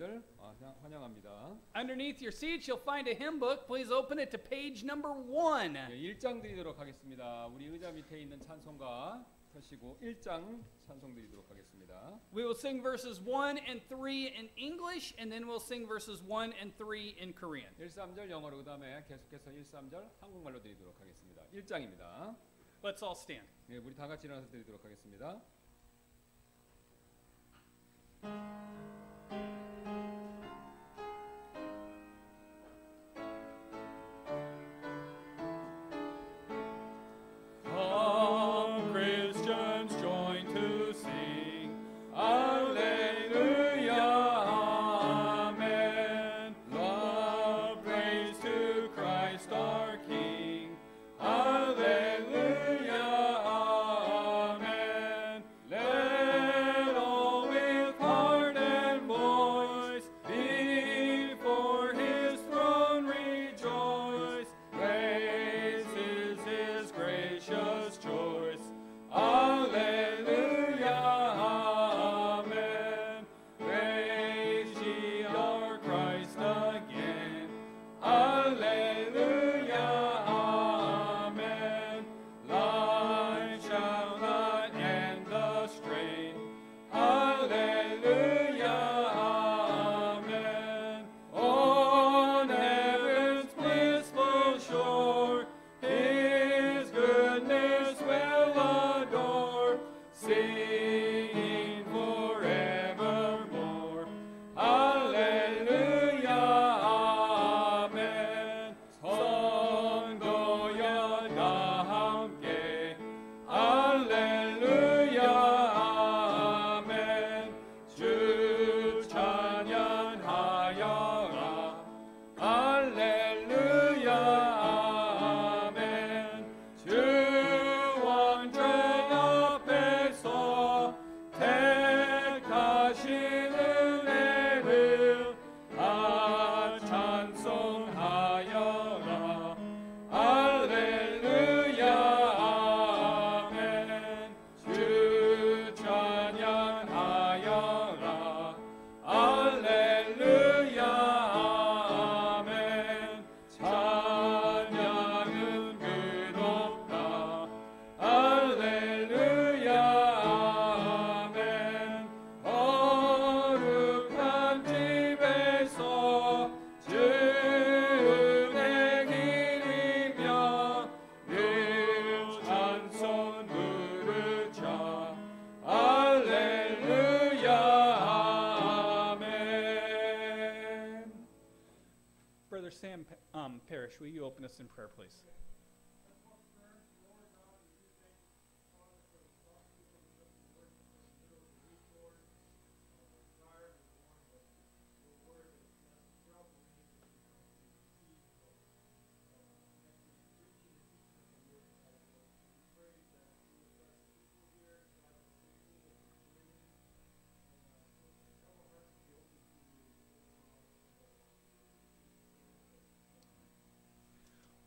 여러분들 환영합니다. Underneath your seats, you'll find a hymn book. Please open it to page number 1. 1장 드리도록 하겠습니다. 우리 의자 밑에 있는 찬송가 펴시고 1장 찬송 드리도록 하겠습니다. We will sing verses 1 and 3 in English, and then we'll sing verses 1 and 3 in Korean. 1, 3절 영어로 그다음에 계속해서 1, 3절 한국말로 드리도록 하겠습니다. 1장입니다. Let's all stand. 네, 우리 다 같이 일어나서 드리도록 하겠습니다. Parrish, will you open us in prayer, please?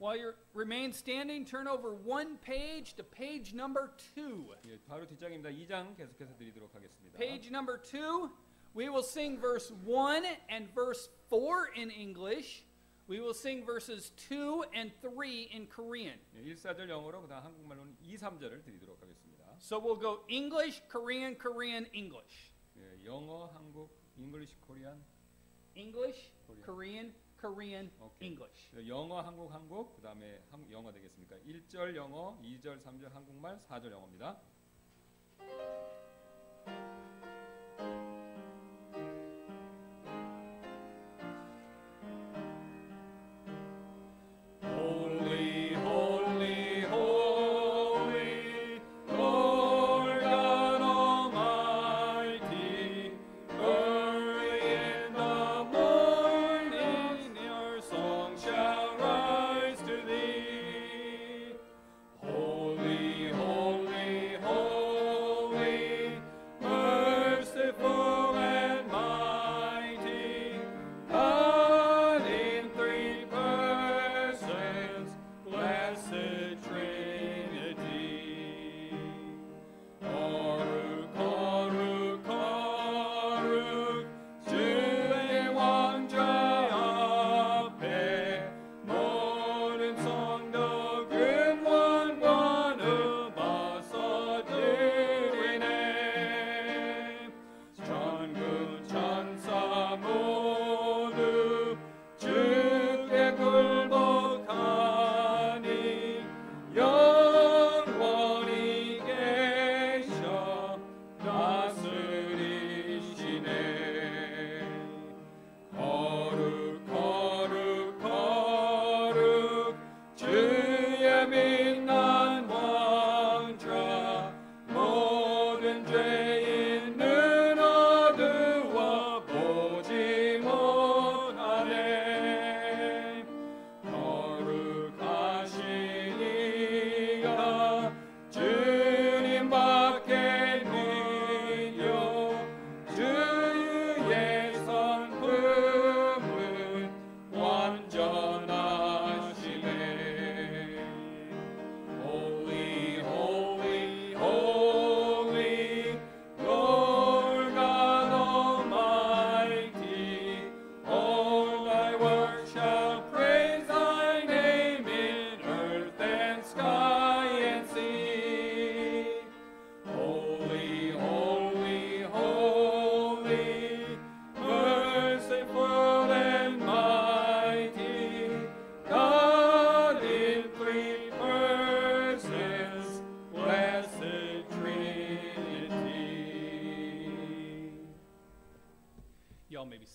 While you remain standing, turn over one page to page number 2. 예, 바로 뒷장입니다. 2장 계속해서 드리도록 하겠습니다. Page number 2, we will sing verse 1 and verse 4 in English. We will sing verses 2 and 3 in Korean. 예, 1, 4절 영어로 그다음 한국말로는 2, 3절을 드리도록 하겠습니다. So we'll go English, Korean, Korean, English. 예, 영어, 한국, English, Korean. English, Korean, Korean, 오케이. English. 영어, 한국, 한국, 그다음에 영어 되겠습니까? 1절 영어, 2절, 3절 한국말, 4절 영어입니다. Holy, holy, holy,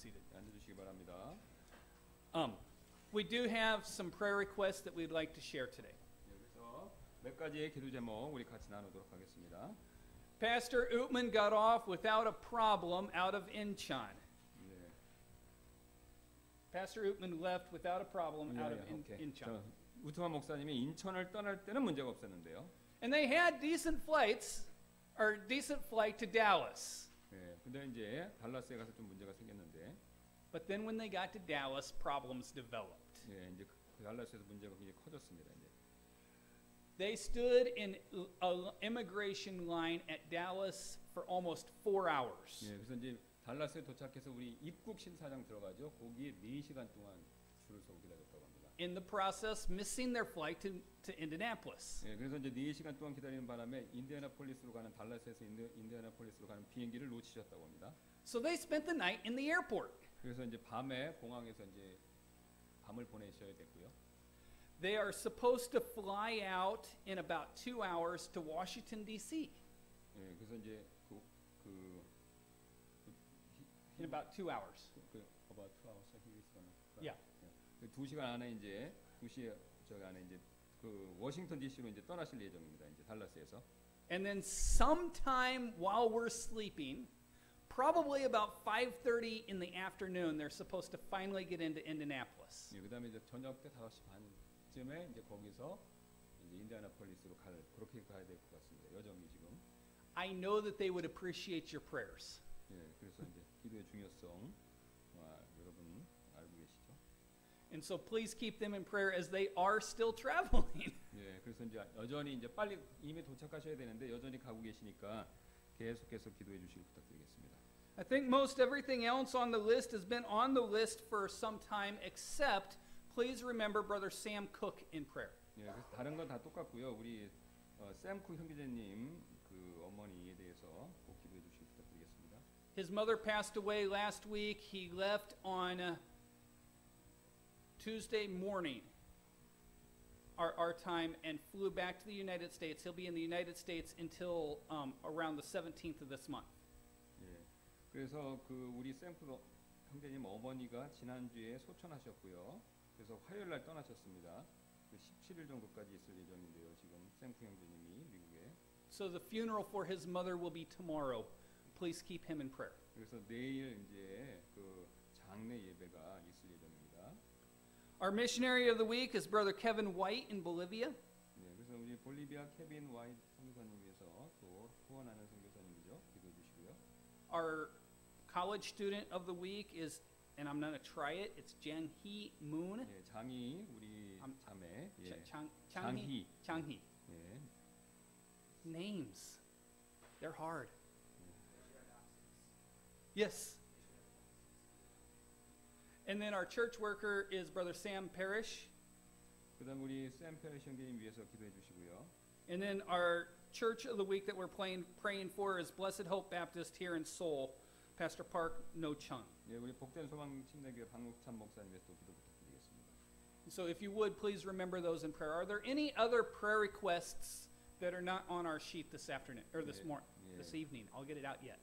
seated. 앉아주시기 바랍니다. We do have some prayer requests that we'd like to share today. 그래서 몇 가지의 기도 제목 우리 같이 나누도록 하겠습니다. Pastor Utman got off without a problem out of Incheon. 네. Pastor Utman left without a problem out of Incheon. 우트만 목사님이 인천을 떠날 때는 문제가 없었는데요. And they had decent flights, or decent flight to Dallas. 네. 근데 이제 달라스에 가서 좀 문제가 생겼는데, But then when they got to Dallas, problems developed. 예, 이제 그 달라스에서 문제가 굉장히 커졌습니다. 이제. They stood in an immigration line at Dallas for almost 4 hours. 예, 그래서 이제 달라스에 도착해서 우리 입국 심사장 들어가죠. 거기에 4시간 동안 줄을 서고 기다렸다고 합니다. In the process, missing their flight to Indianapolis. 예, 그래서 이제 4시간 동안 기다리는 바람에 인디애나폴리스로 가는 달라스에서 인디애나폴리스로 가는 비행기를 놓치셨다고 합니다. So they spent the night in the airport. 그래서 이제 밤에 공항에서 이제 밤을 보내셔야 됐고요. They are supposed to fly out in about 2 hours to Washington, D.C. 예, 그래서 이제 In about 2 hours. about 2 hours he is gonna fly. Yeah. 예, 2시간 안에 이제 2시 저기 안에 이제 그 워싱턴 D.C.로 이제 떠나실 예정입니다. 이제 달라스에서. And then sometime while we're sleeping, probably about 5:30 in the afternoon, they're supposed to finally get into Indianapolis. 예, 그다음에 이제 저녁 때 5시 반쯤에 이제 거기서 이제 인디애나폴리스로 그렇게 가야 될 것 같습니다. 여정이 지금. I know that they would appreciate your prayers. 예, 그래서 이제 기도의 중요성 여러분 알고 계시죠? And so please keep them in prayer as they are still traveling. 예, 그래서 이제 여전히 이제 빨리 이미 도착하셔야 되는데 여전히 가고 계시니까 계속해서 기도해 주시길 부탁드리겠습니다. I think most everything else on the list has been on the list for some time, except please remember Brother Sam Cook in prayer. 예, 그래서 다른 건 다 똑같고요. 우리 샘쿠 형제님 그 어머니에 대해서 꼭 기도해 주시길 부탁드리겠습니다. His mother passed away last week. He left on Tuesday morning, our time, and flew back to the United States. He'll be in the United States until around the 17th of this month. 예, 그래서 그 우리 샘쿠 형제님 어머니가 지난주에 소천하셨고요. 그래서 화요일 날 떠나셨습니다. 그 17일 정도까지 있을 예정인데요. 지금 샘쿠 형제님이 미국에. So the funeral for his mother will be tomorrow. Please keep him in prayer. 그래서 내일 이제 그 장례 예배가 있을 예정입니다. Our missionary of the week is Brother Kevin White in Bolivia. 네, 그래서 우리 볼리비아 케빈 와이트 선교사님 위해서 또 후원하는 선교사님이죠. 기도해 주시고요. Our college student of the week is, and I'm going to try it, it's Jang-hee Moon. 예, 장희 우리 자매 예, Chang-hee. Chang-hee. 예, Names. They're hard. Yes. And then our church worker is Brother Sam Parrish. 그다음 우리 샘 페리시 형제님 위해서 기도해 주시고요. And then our church of the week that we're praying for is Blessed Hope Baptist here in Seoul, Pastor Park No-chung. 예, 우리 복된 소망 침례교회 박목찬 목사님 위해서 또 기도 부탁드리겠습니다. So if you would, please remember those in prayer. Are there any other prayer requests that are not on our sheet this afternoon, or this Yeah, morning, yeah. this evening? I'll get it out yet.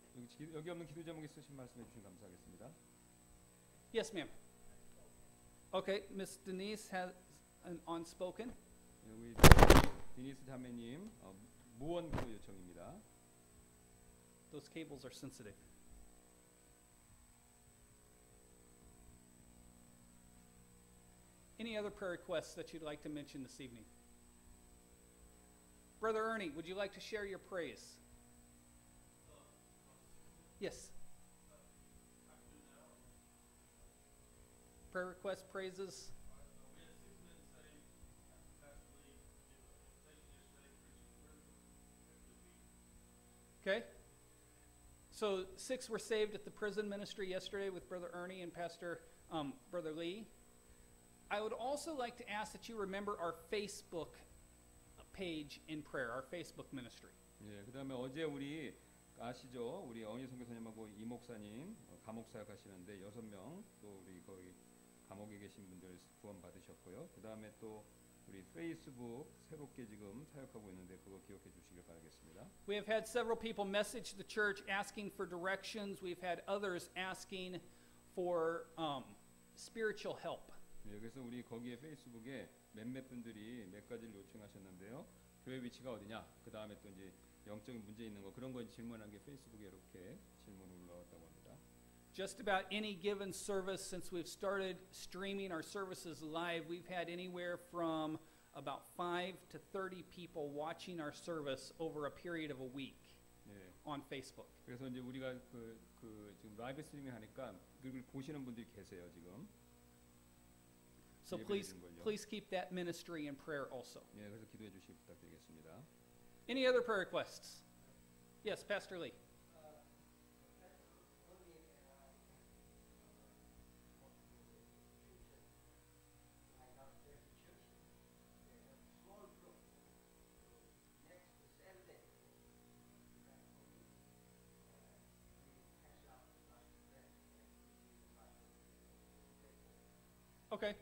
여기 없는 기도 제목 있으신 말씀해 주시면 감사하겠습니다. Yes, ma'am. Okay, Miss Denise has an unspoken. 예, 우리 디니스 자매님 무원 기도 요청입니다. Those cables are sensitive. Any other prayer requests that you'd like to mention this evening? Brother Ernie, would you like to share your praise? Yes. Prayer requests, praises. Okay. So 6 were saved at the prison ministry yesterday with Brother Ernie and Pastor Brother Lee. I would also like to ask that you remember our Facebook page in prayer, our Facebook ministry. 예, 그다음에 어제 우리 아시죠? 우리 어니 선교사님하고 이 목사님 감옥 사역하시는데 6명 또 우리 거기 감옥에 계신 분들 구원 받으셨고요. 그다음에 또 우리 페이스북 새롭게 지금 사역하고 있는데 그거 기억해 주시길 바라겠습니다. We have had several people message the church asking for directions. We've had others asking for spiritual help. 예, 그래서 우리 거기에 페이스북에 몇몇 분들이 몇 가지를 요청하셨는데요. 교회 위치가 어디냐? 그 다음에 또 이제 영적인 문제 있는 거 그런 거 질문한 게 페이스북에 이렇게 질문이 올라왔다고 합니다. Just about any given service since we've started streaming our services live, we've had anywhere from about 5 to 30 people watching our service over a period of a week 예, on Facebook. 그래서 이제 우리가 지금 라이브 스트리밍 하니까 그걸 보시는 분들이 계세요 지금. So please keep that ministry in prayer also. 예, 그래서 기도해 주시기 부탁드리겠습니다. Any other prayer requests? Yes, Pastor Lee. Okay.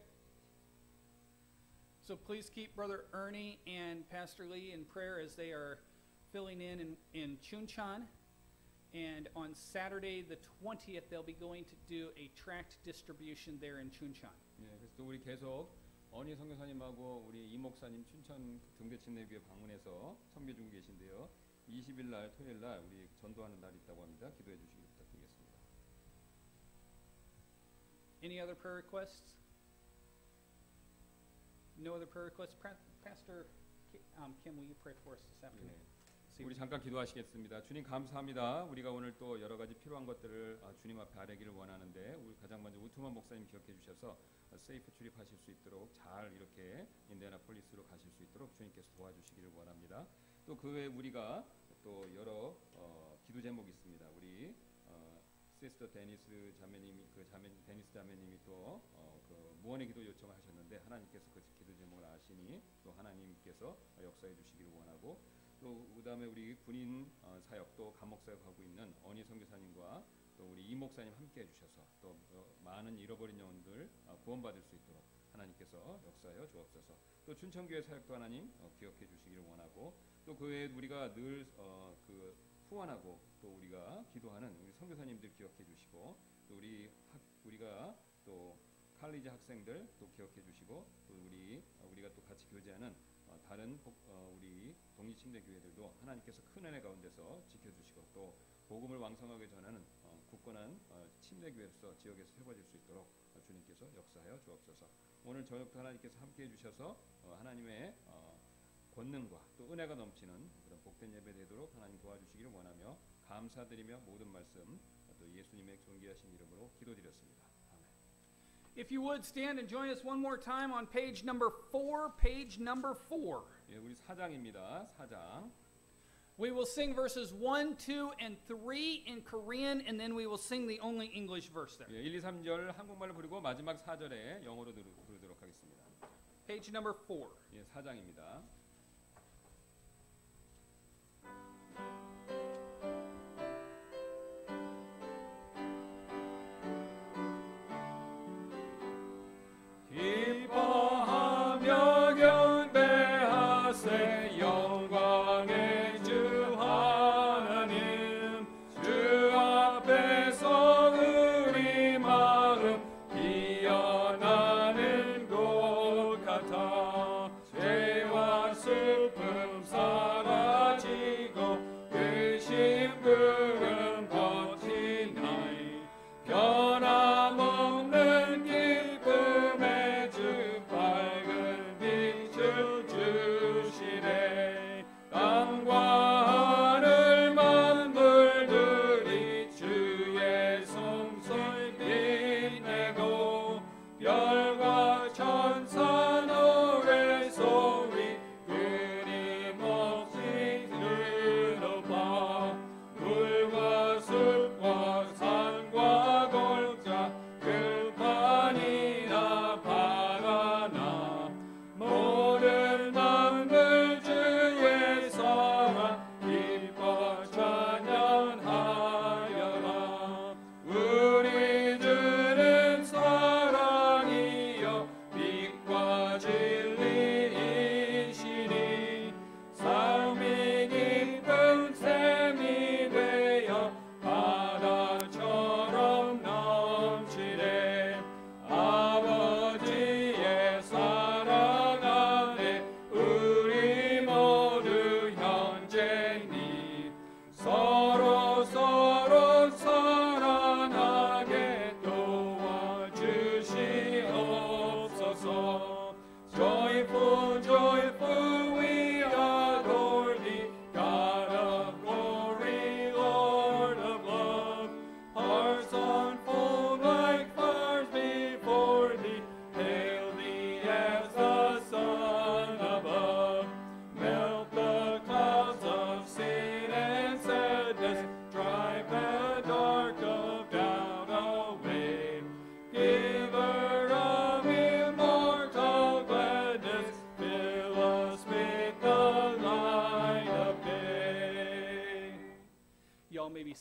So please keep Brother Ernie and Pastor Lee in prayer as they are filling in Chuncheon. And on Saturday the 20th, they'll be going to do a tract distribution there in Chuncheon. 예, 그래서 또 우리 계속 어니 선교사님하고 우리 이 목사님 춘천 등대 침례교회 방문해서 선교 중에 계신데요. 20일 날 토요일 날 우리 전도하는 날이 있다고 합니다. 기도해 주시기 부탁드리겠습니다. Any other prayer requests? No other prayer requests? Pastor Kim, will you pray for us this afternoon? 예. 우리 잠깐 기도하시겠습니다. 주님 감사합니다. 우리가 오늘 또 여러 가지 필요한 것들을 주님 앞에 아뢰기를 원하는데 우리 가장 먼저 우투만 목사님 기억해 주셔서 세이프 출입하실 수 있도록 잘 이렇게 인디애나폴리스로 가실 수 있도록 주님께서 도와주시기를 원합니다. 또 그 외에 우리가 또 여러 기도 제목이 있습니다. 우리 시스터 데니스 자매님이 데니스 자매님이 또 무언의 기도 요청을 하셨는데 하나님께서 그 기도 제목을 아시니 또 하나님께서 역사해 주시기를 원하고 또 그다음에 우리 군인 사역 또 감옥 사역하고 있는 어니 선교사님과 또 우리 이 목사님 함께 해주셔서 또 많은 잃어버린 영혼들 구원받을 수 있도록 하나님께서 역사하여 주옵소서. 또 춘천교회 사역도 하나님 기억해 주시기를 원하고 또 그 외에 우리가 늘 후원하고 또 우리가 기도하는 우리 선교사님들 기억해 주시고 또 우리가 또 칼리지 학생들 또 기억해 주시고 또 우리가 또 같이 교제하는 다른 우리 독립침례 교회들도 하나님께서 큰 은혜 가운데서 지켜주시고 또 복음을 왕성하게 전하는 굳건한 침례 교회로서 지역에서 세워질 수 있도록 주님께서 역사하여 주옵소서. 오늘 저녁도 하나님께서 함께해 주셔서 하나님의 권능과 또 은혜가 넘치는 그런 복된 예배 되도록 하나님 도와주시기를 원하며 감사드리며 모든 말씀 또 예수님의 존귀하신 이름으로 기도드렸습니다. 아멘. If you would stand and join us one more time on page number 4, page number 4. 예, 우리 4장입니다. 4장. We will sing verses 1, 2, and 3 in Korean, and then we will sing the only English verse there. 예, 1, 2, 3절 한국말로 부르고 마지막 4절에 영어로 부르도록 하겠습니다. Page number 4. 예, 4장입니다. 기뻐하며 경배하세 영광의 주 하나님 주 앞에서 우리 마음 피어나는 곳 같아 죄와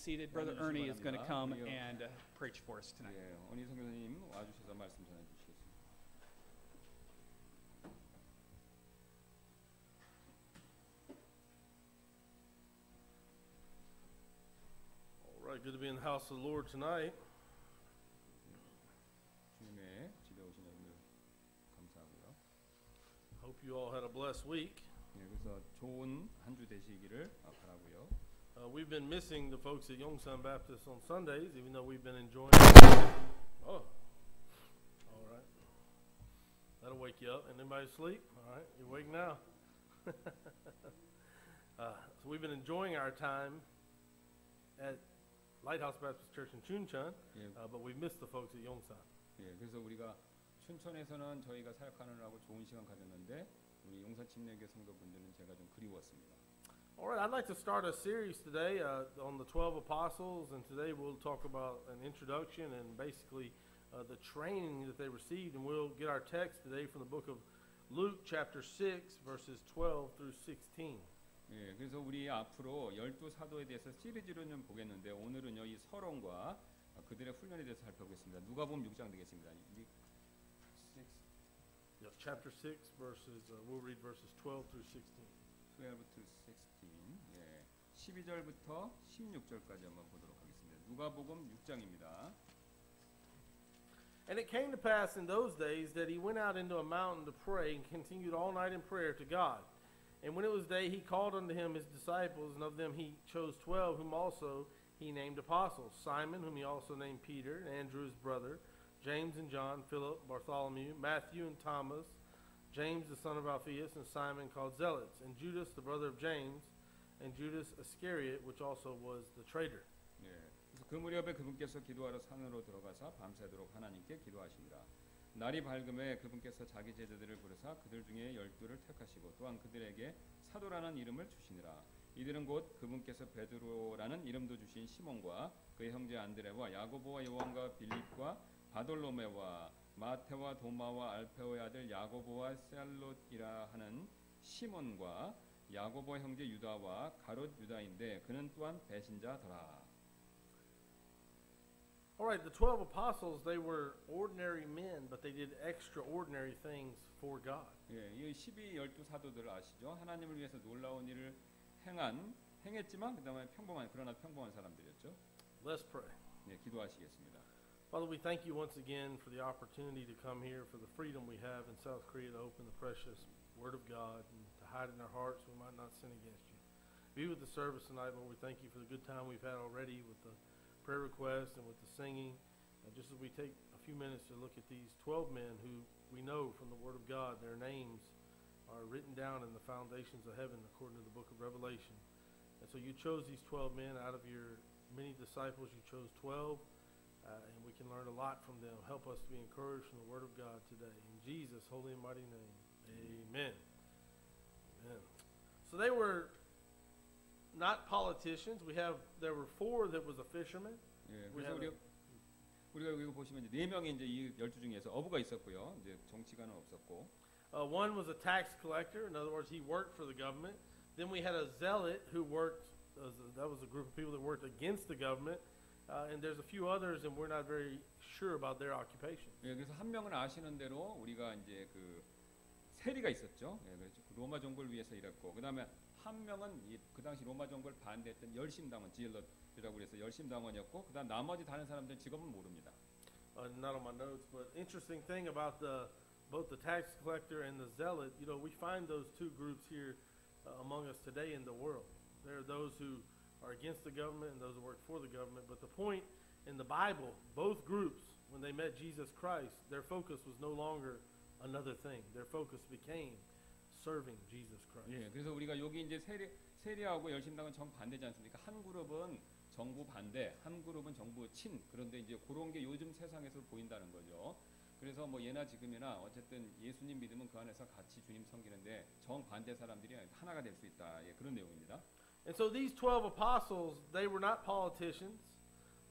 seated. Brother 앉아주시기 Ernie is going to come 바랍니다. and preach for us tonight. 예, 언니 선교사님 와주셔서 말씀 전해주시겠습니다. All right, good to be in the house of the Lord tonight. 주님의 집에 오신 여러분들 감사하고요. Hope you all had a blessed week. 예, 그래서 좋은 한 주 되시기를 바라고요. We've been missing the folks at Yongsan Baptist on Sundays, even though we've been enjoying. Oh, all right. That'll wake you up. Anybody asleep? All right, you're awake now. So we've been enjoying our time at Lighthouse Baptist Church in Chuncheon, 예, but we've missed the folks at Yongsan. 예, 그래서 우리가 춘천에서는 저희가 사역하느라고 좋은 시간 가졌는데 우리 용산 침례교회 성도분들은 제가 좀 그리웠습니다. All right, I'd like to start a series today on the 12 apostles, and today we'll talk about an introduction and basically the training that they received, and we'll get our text today from the book of Luke chapter 6, verses 12 through 16. 예, 그래서 우리 앞으로 12사도에 대해서 시리즈로 좀 보겠는데 오늘은요 이 서론과 그들의 훈련에 대해서 살펴보겠습니다. 누가복음 6장 되겠습니다. 6, Yes, chapter 6, verses, we'll read verses 12 through 16. 12 to 16, 예, 12절부터 16절까지 한번 보도록 하겠습니다. 누가복음 6장입니다. And it came to pass in those days that he went out into a mountain to pray and continued all night in prayer to God. And when it was day, he called unto him his disciples, and of them he chose 12, whom also he named apostles: Simon, whom he also named Peter, and Andrew his brother, James and John, Philip, Bartholomew, Matthew and Thomas, James the son of Alphaeus, and Simon called Zealots, and Judas the brother of James, and Judas Iscariot, which also was the traitor. 예, 그래서 그 무렵에 그분께서 기도하러 산으로 들어가서 밤새도록 하나님께 기도하시니라. 날이 밝음에 그분께서 자기 제자들을 부르사 그들 중에 12를 택하시고 또한 그들에게 사도라는 이름을 주시니라. 이들은 곧 그분께서 베드로라는 이름도 주신 시몬과 그의 형제 안드레와 야고보와 요한과 빌립과 바돌로메와 마테와 도마와 알페오의 아들 야고보와 셀롯이라 하는 시몬과 야고보 형제 유다와 가롯 유다인데 그는 또한 배신자더라. All right, the 12 apostles, they were ordinary men, but they did extraordinary things for God. 예, 이 12 사도들 아시죠? 하나님을 위해서 놀라운 일을 행했지만 그다음에 그러나 평범한 사람들이었죠. Let's pray. 예, 기도하시겠습니다. Father, we thank you once again for the opportunity to come here, for the freedom we have in South Korea to open the precious Word of God and to hide in our hearts so we might not sin against you. Be with the service tonight, Lord. We thank you for the good time we've had already with the prayer requests and with the singing. And just as we take a few minutes to look at these 12 men who we know from the Word of God, their names are written down in the foundations of heaven according to the book of Revelation. And so you chose these 12 men out of your many disciples. You chose 12, and we can learn a lot from them. Help us to be encouraged from the Word of God today. In Jesus' holy and mighty name, amen. Amen. So they were not politicians. There were 4 that was a fisherman. 예, We 그래서 have 우리가 여기 보시면 이제 4명이 이제 이 12 중에서 어부가 있었고요. 이제 정치가는 없었고. One was a tax collector. In other words, he worked for the government. Then we had a zealot who worked. That was a group of people that worked against the government. And there's a few others, and we're not very sure about their occupation. 예, 그래서 한 명은 아시는 대로 우리가 이제 그 세리가 있었죠. 예, 그래서 로마 정부를 위해서 일했고, 그다음에 한 명은 그 당시 로마 정부를 반대했던 열심당원 지엘럿이라고 그래서 열심당원이었고, 그다음 나머지 다른 사람들 직업은 모릅니다. Not on my notes, but interesting thing about both the tax collector and the zealot, we find those two groups here among us today in the world. There are those who are against the government and those who work for the government. But the point in the Bible, both groups, when they met Jesus Christ, their focus was no longer another thing. Their focus became serving Jesus Christ. 예, 그래서 우리가 여기 이제 세리하고 열심당은 정반대지 않습니까? 한 그룹은 정부 반대, 한 그룹은 정부 친. 그런데 이제 그런 게 요즘 세상에서 보인다는 거죠. 그래서 뭐 예나 지금이나 어쨌든 예수님 믿으면 그 안에서 같이 주님 섬기는데 정반대 사람들이 하나가 될 수 있다. 예, 그런 내용입니다. And so these 12 apostles, they were not politicians.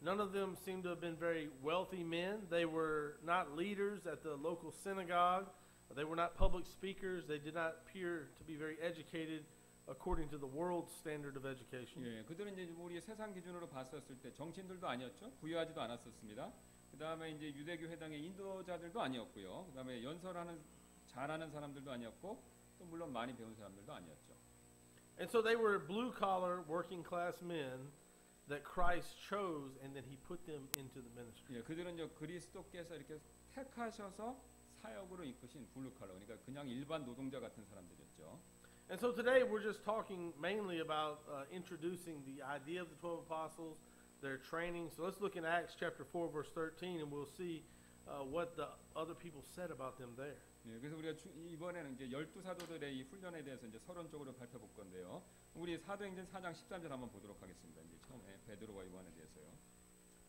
None of them seemed to have been very wealthy men. They were not leaders at the local synagogue. They were not public speakers. They did not appear to be very educated according to the world's standard of education. 예, 그들은 이제 우리 세상 기준으로 봤었을 때 정치인들도 아니었죠. 부유하지도 않았었습니다. 그 다음에 이제 유대교 회당의 인도자들도 아니었고요. 그 다음에 연설하는 잘하는 사람들도 아니었고, 또 물론 많이 배운 사람들도 아니었죠. And so they were blue collar, working class men that Christ chose, and then He put them into the ministry. 예, 그들은 이제 그리스도께서 이렇게 택하셔서 사역으로 이끄신 블루칼러, 그러니까 그냥 일반 노동자 같은 사람들이었죠. And so today we're just talking mainly about introducing the idea of the 12 apostles, their training. So let's look in Acts chapter 4, verse 13, and we'll see what the other people said about them there. 예, 그래서 우리가 이번에는 이제 12사도들의 이 훈련에 대해서 이제 서론적으로 살펴볼 건데요. 우리 사도행전 4장 13절 한번 보도록 하겠습니다. 이제 처음에 베드로와 요한에 대해서요.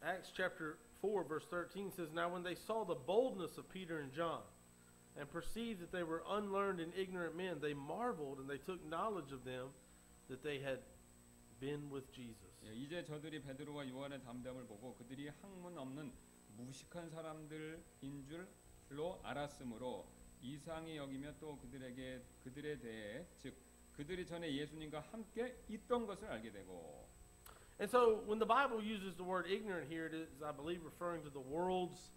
Acts chapter 4, verse 13 says, Now when they saw the boldness of Peter and John, and perceived that they were unlearned and ignorant men, they marveled, and they took knowledge of them that they had been with Jesus. 예, 이제 저들이 베드로와 요한의 담대함을 보고 그들이 학문 없는 무식한 사람들인 줄로 알았으므로 이상히 여기며 또 그들에 대해 즉 그들이 전에 예수님과 함께 있던 것을 알게 되고. And so when the Bible uses the word ignorant here, it is, I believe, referring to the world's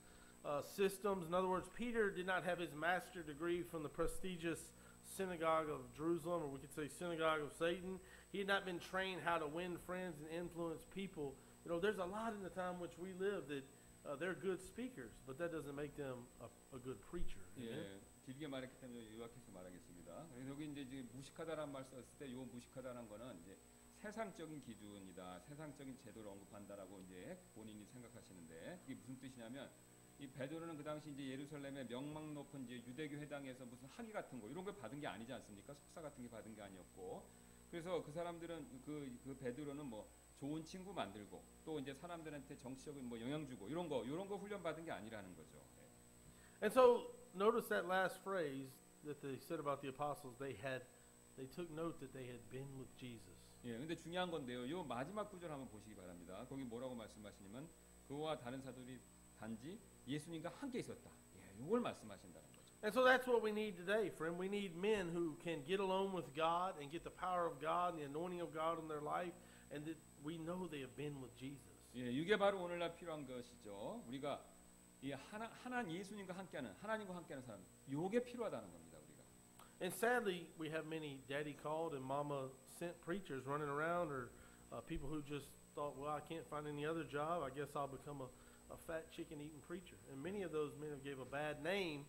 systems. In other words, Peter did not have his master's degree from the prestigious synagogue of Jerusalem, or we could say synagogue of Satan. He had not been trained how to win friends and influence people. You know, there's a lot in the time which we live that they're good speakers, but that doesn't make them a good preacher. 예, 길게 말했기 때문에 요약해서 말하겠습니다. 그래서 여기 이제 무식하다라는 말 썼을 때 요 무식하다라는 거는 이제 세상적인 기준이다, 세상적인 제도를 언급한다라고 이제 본인이 생각하시는데 그게 무슨 뜻이냐면 이 베드로는 그 당시 이제 예루살렘의 명망 높은 이제 유대교 회당에서 무슨 학위 같은 거 이런 걸 받은 게 아니지 않습니까? 석사 같은 게 받은 게 아니었고, 그래서 그 사람들은 그 베드로는 뭐 좋은 친구 만들고 또 이제 사람들한테 정치적인 뭐 영향 주고 이런 거 훈련 받은 게 아니라는 거죠. And so notice that last phrase that they said about the apostles. They took note that they had been with Jesus. 예, 근데 중요한 건데요. 요 마지막 구절 한번 보시기 바랍니다. 거기 뭐라고 말씀하시냐면 그와 다른 사도들이 단지 예수님과 함께 있었다. 예, 이걸 말씀하신다는 거죠. And so that's what we need today, friend. We need men who can get alone with God and get the power of God and the anointing of God in their life, and that we know they have been with Jesus. 예, 이게 바로 오늘날 필요한 것이죠. 우리가 이 예수님과 함께하는 하나님과 함께하는 사람, 요게 필요하다는 겁니다. 우리가. And sadly, we have many daddy called and mama sent preachers running around, or people who just thought, well, I can't find any other job. I guess I'll become a fat chicken eating preacher. And many of those men have gave a bad name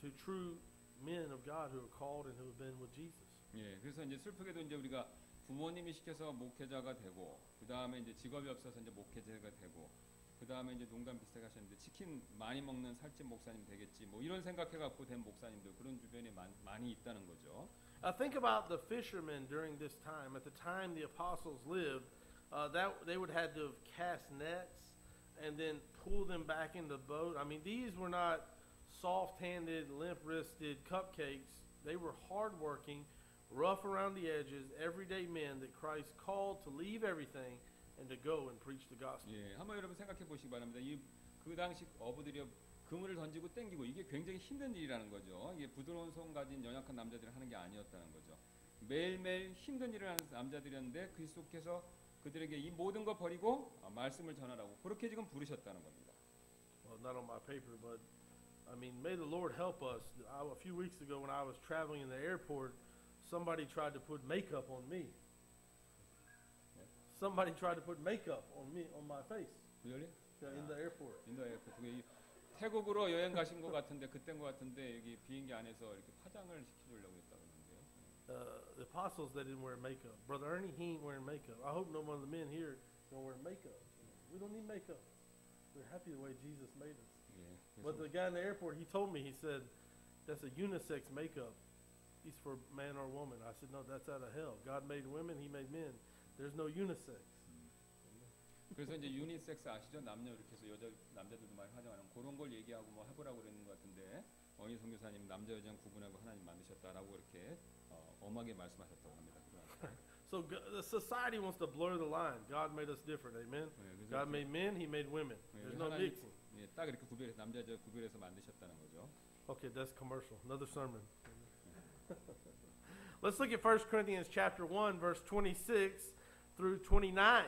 to true men of God who are called and who have been with Jesus. 예, 그래서 이제 슬프게도 이제 우리가 부모님이 시켜서 목회자가 되고, 그 다음에 이제 직업이 없어서 이제 목회자가 되고, 그 다음에 이제 농담 비슷하게 하셨는데 치킨 많이 먹는 살찐 목사님 되겠지, 뭐 이런 생각해갖고 된 목사님들 그런 주변에 많이 있다는 거죠. Think about the fishermen during this time. At the time the apostles lived, that they would have to cast nets and then pull them back in the boat. I mean, these were not soft-handed, limp-wristed cupcakes. They were hard-working, rough around the edges, everyday men that Christ called to leave everything and to go and preach the gospel. 예, 한번 여러분 생각해 보시기 바랍니다. 그 당시 어부들이 그물을 던지고 땡기고 이게 굉장히 힘든 일이라는 거죠. 이게 부드러운 손 가진 연약한 남자들이 하는 게 아니었다는 거죠. 매일매일 힘든 일을 하는 남자들이었는데 그리스도께서 그들에게 이 모든 거 버리고 말씀을 전하라고 그렇게 지금 부르셨다는 겁니다. Well, not on my paper, but I mean, may the Lord help us. A few weeks ago when I was traveling in the airport, somebody tried to put makeup on me. Somebody tried to put makeup on me, on my face. Really? In the airport. 태국으로 여행 가신 것 같은데 그때인 것 같은데 여기 비행기 안에서 이렇게 화장을 시켜주려고 했다고 하는데요. The apostles, they didn't wear makeup. Brother Ernie, he ain't wearing makeup. I hope no one of the men here don't wear makeup. We don't need makeup. We're happy the way Jesus made us. 예, But the guy in the airport, he told me, he said, that's a unisex makeup. It's for man or woman. I said, no, that's out of hell. God made women, he made men. There's no unisex. 그래서 이제 유니섹스 아시죠? 남녀 이렇게 해서 남자들도 많이 화장하는 그런 걸 얘기하고 뭐 해보라고 그랬는 것 같은데 어니 선교사님 남자 여자는 구분하고 하나님 만드셨다라고 이렇게 엄하게 말씀하셨다고 합니다. So the society wants to blur the line. God made us different, amen? 네, God made men, he made women. There's no mixing. 예, 딱 이렇게 구별해서 남자 여자 구별해서 만드셨다는 거죠. Okay, that's commercial. Another sermon. Let's look at 1 Corinthians chapter 1, verse 26 through 29.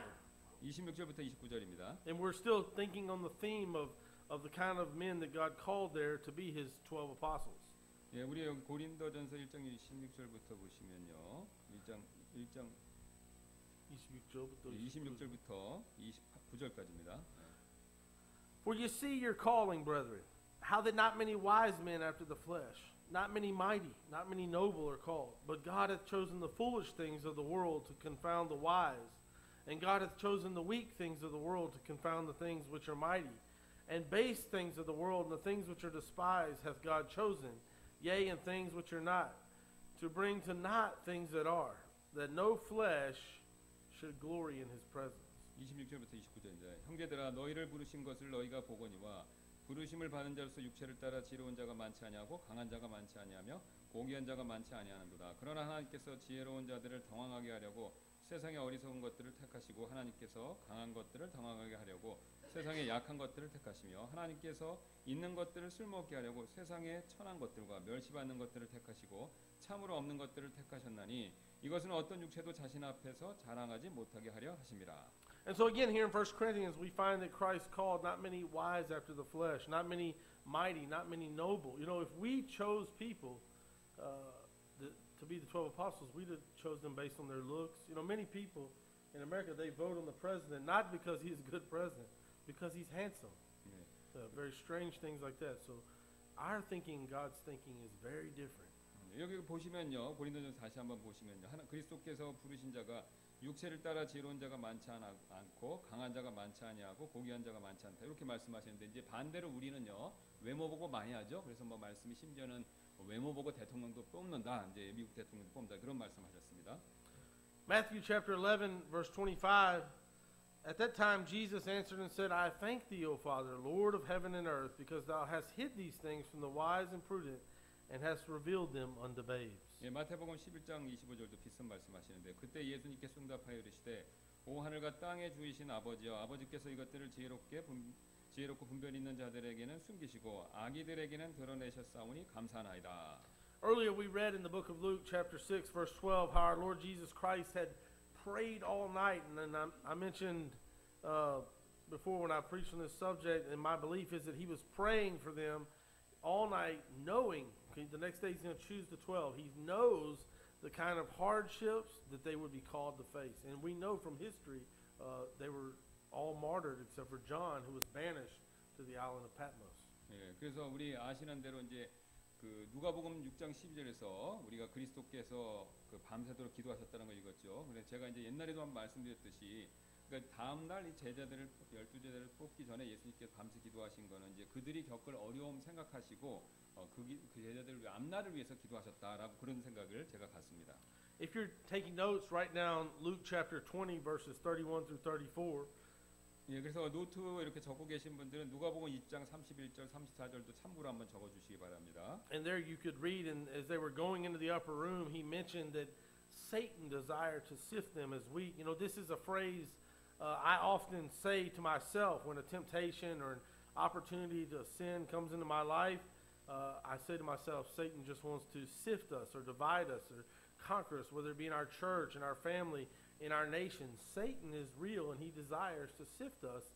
26절부터 29절입니다. And we're still thinking on the theme of the kind of men that God called there to be his 12 apostles. 예, 우리 여기 고린도전서 1장 26절부터 보시면요. 1장 26절부터 29절까지입니다. For you see your calling, brethren, how that not many wise men after the flesh, not many mighty, not many noble are called, but God hath chosen the foolish things of the world to confound the wise, and God hath chosen the weak things of the world to confound the things which are mighty, and base things of the world and the things which are despised hath God chosen, yea, and things which are not, to bring to naught things that are, that no flesh should glory in his presence. 26절부터 29절입니다. 형제들아 너희를 부르신 것을 너희가 보거니와 부르심을 받은 자로서 육체를 따라 지혜로운 자가 많지 아니하고 강한 자가 많지 아니하며 고귀한 자가 많지 아니하는도다. 그러나 하나님께서 지혜로운 자들을 당황하게 하려고 세상의 어리석은 것들을 택하시고 하나님께서 강한 것들을 당황하게 하려고 세상의 약한 것들을 택하시며 하나님께서 있는 것들을 쓸모없게 하려고 세상의 천한 것들과 멸시받는 것들을 택하시고 참으로 없는 것들을 택하셨나니 이것은 어떤 육체도 자신 앞에서 자랑하지 못하게 하려 하심이라. And so again here in 1 Corinthians we find that Christ called not many wise after the flesh, not many mighty, not many noble. You know, if we chose people to be the 12 apostles, we'd have chose them based on their looks. You know, many people in America, they vote on the president not because he's a good president, because he's handsome. 예. Very strange things like that. So our thinking, God's thinking is very different. 여기 보시면요. 고린도전서 다시 한번 보시면요. 그리스도께서 부르신 자가 육체를 따라 지혜로운 자가 많지 않고 강한 자가 많지 아니하고 고귀한 자가 많지 않다. 이렇게 말씀하시는데 이제 반대로 우리는요. 외모 보고 많이 하죠. 그래서 뭐 말씀이 심지어는 외모 보고 대통령도 뽑는다. 이제 미국 대통령도 뽑는다. 그런 말씀하셨습니다. Matthew chapter 11 verse 25. At that time Jesus answered and said, I thank thee, O Father, Lord of heaven and earth, because thou hast hid these things from the wise and prudent and hast revealed them unto babes. 예, 마태복음 11장 25절도 비슷한 말씀하시는데 그때 예수님께서 응답하여 이르시되 오 하늘과 땅의 주이신 아버지여 아버지께서 이것들을 지혜롭고 분별 있는 자들에게는 숨기시고 아기들에게는 드러내셨사오니 감사하나이다. Earlier we read in the book of Luke chapter 6 verse 12 how our Lord Jesus Christ had prayed all night, and then I mentioned before when I preached on this subject, and my belief is that he was praying for them all night, knowing the next day he's going to choose the 12. He knows the kind of hardships that they would be called to face. And we know from history they were all martyred except for John, who was banished to the island of Patmos. 예, 그래서 우리 아시는 대로 이제 그 누가복음 6장 12절에서 우리가 그리스도께서 그 밤새도록 기도하셨다는 걸 읽었죠. 근데 제가 이제 옛날에도 한번 말씀드렸듯이 그러니까 다음 날 이 제자들을 12제자를 뽑기 전에 예수님께서 밤새 기도하신 거는 이제 그들이 겪을 어려움 생각하시고 그 제자들을 앞날을 위해서 기도하셨다라고 그런 생각을 제가 갖습니다. If you're taking notes, write down Luke chapter 20 verses 31 through 34. 예, 그래서 노트 이렇게 적고 계신 분들은 누가복음 2장 31절, 34절도 참고로 한번 적어 주시기 바랍니다. And there you could read, and as they were going into the upper room, he mentioned that Satan desired to sift them as wheat. You know, this is a phrase I often say to myself when a temptation or an opportunity to sin comes into my life. I say to myself, Satan just wants to sift us or divide us or conquer us, whether it be in our church, in our family, in our nation. Satan is real and he desires to sift us.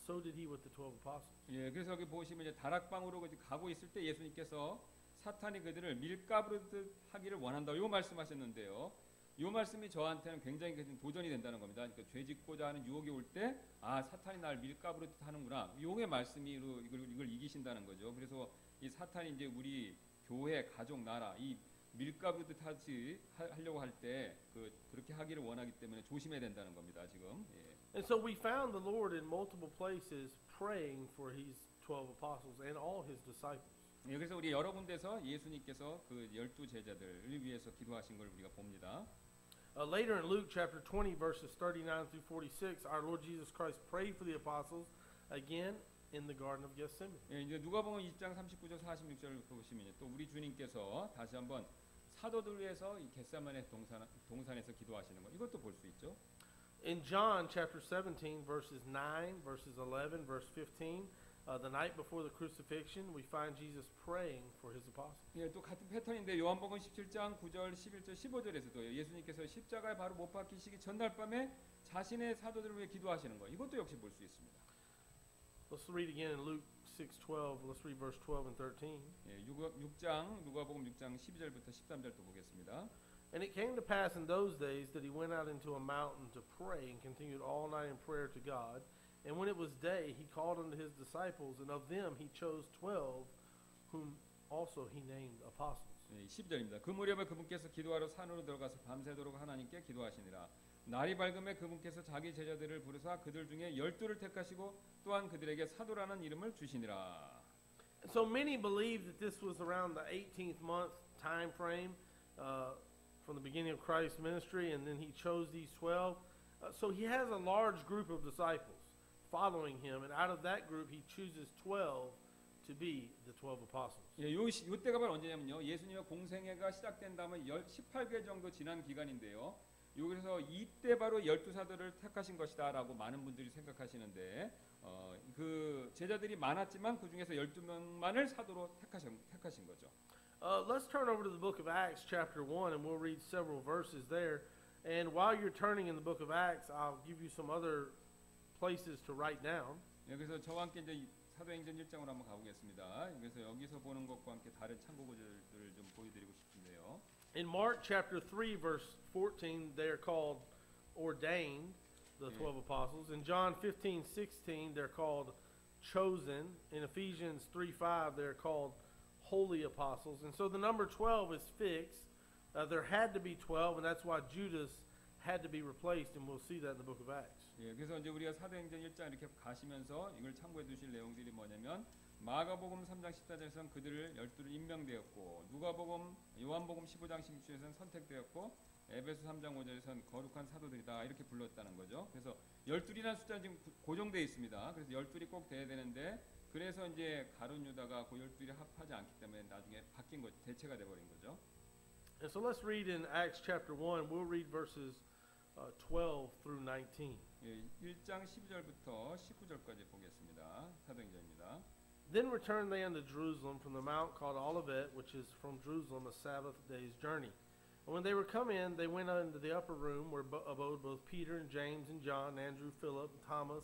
So did he with the 12 apostles. 예, 그래서 여기 보시면 이제 다락방으로 가고 있을 때 예수님께서 사탄이 그들을 밀가부르듯 하기를 원한다. 요 말씀하셨는데요. 이 말씀이 저한테는 굉장히 큰 도전이 된다는 겁니다. 그러니까 죄 짓고자 하는 유혹이 올 때, 아 사탄이 날 밀가부르듯 하는구나. 용의 말씀으로 이걸 이기신다는 거죠. 그래서 이 사탄이 이제 우리 교회, 가족, 나라 이 밀가부르듯 하려고 할 때 그렇게 하기를 원하기 때문에 조심해야 된다는 겁니다. 지금. 예. And so we found the Lord in multiple places praying for his 12 apostles and all his disciples. 예, 그래서 우리 여러 군데서 예수님께서 그 12제자들을 위해서 기도하신 걸 우리가 봅니다. Later in Luke chapter 20 verses 39 through 46, our Lord Jesus Christ prayed for the apostles again in the Garden of Gethsemane. 예, 이제 누가복음 2장 39절 46절을 보시면 또 우리 주님께서 다시 한번 사도들 위해서 이 겟세마네 동산에서 기도하시는 거 이것도 볼 수 있죠. In John chapter 17 verses 9, verses 11, verse 15, The night before the crucifixion, we find Jesus praying for his apostles. 예, 또 같은 패턴인데 요한복음 17장 9절, 11절, 15절에서도 예수님께서 십자가에 바로 못 박히시기 전날 밤에 자신의 사도들을 위해 기도하시는 거. 이것도 역시 볼 수 있습니다. Let's read again in Luke 6:12. Let's read verse 12 and 13. 예, 누가복음 6장 12절부터 13절 또 보겠습니다. And it came to pass in those days that he went out into a mountain to pray and continued all night in prayer to God. And when it was day, he called unto his disciples, and of them he chose 12, whom also he named apostles. 예, 12절입니다. 그 무렵에 그분께서 기도하러 산으로 들어가서 밤새도록 하나님께 기도하시니라. 날이 밝음에 그분께서 자기 제자들을 부르사 그들 중에 12를 택하시고 또한 그들에게 사도라는 이름을 주시니라. So many believe that this was around the 18th month time frame from the beginning of Christ's ministry, and then he chose these 12. So he has a large group of disciples following him, and out of that group he chooses 12 to be the 12 apostles. 예, 요때가 바로 언제냐면요. 예수님의 공생애가 시작된 다음에 18개 정도 지난 기간인데요. 여기서 이때 바로 12사도를 택하신 것이다라고 많은 분들이 생각하시는데 그 제자들이 많았지만 그 중에서 12명만을 사도로 택하신 거죠. Let's turn over to the book of Acts chapter 1 and we'll read several verses there. And while you're turning in the book of Acts, I'll give you some other places to write down. 예, 그래서 저와 함께 이제 사도행전 1장으로 한번 가보겠습니다. 그래서 여기서 보는 것과 함께 다른 참고 구절들을 좀 보여드리고 싶은데요. In Mark chapter 3 verse 14, they are called ordained, the 12 apostles. In John 15:16, they're called chosen. In Ephesians 3:5, they're called holy apostles. And so the number 12 is fixed. There had to be 12, and that's why Judas had to be replaced, and we'll see that in the book of Acts. 예, 그래서 이제 우리가 사도행전 1장 이렇게 가시면서 이걸 참고해 두실 내용들이 뭐냐면 마가복음 3장 14절에서는 그들을 12를 임명되었고 요한복음 15장 16절에서는 선택되었고 에베소 3장 5절에서는 거룩한 사도들이다 이렇게 불렀다는 거죠. 그래서 12이라는 숫자는 지금 고정되어 있습니다. 그래서 12이 꼭 돼야 되는데 그래서 이제 가룟 유다가 그 12이 합하지 않기 때문에 나중에 바뀐 거죠. 대체가 돼 버린 거죠. And so let's read in Acts chapter 1. We'll read verses 12 through 19. 예, 1장 12절부터 19절까지 보겠습니다. 사도행전입니다. Then returned they unto Jerusalem from the mount called Olivet, which is from Jerusalem a Sabbath day's journey. And when they were come in, they went into the upper room where abode both Peter and James and John, and Andrew, Philip, and Thomas,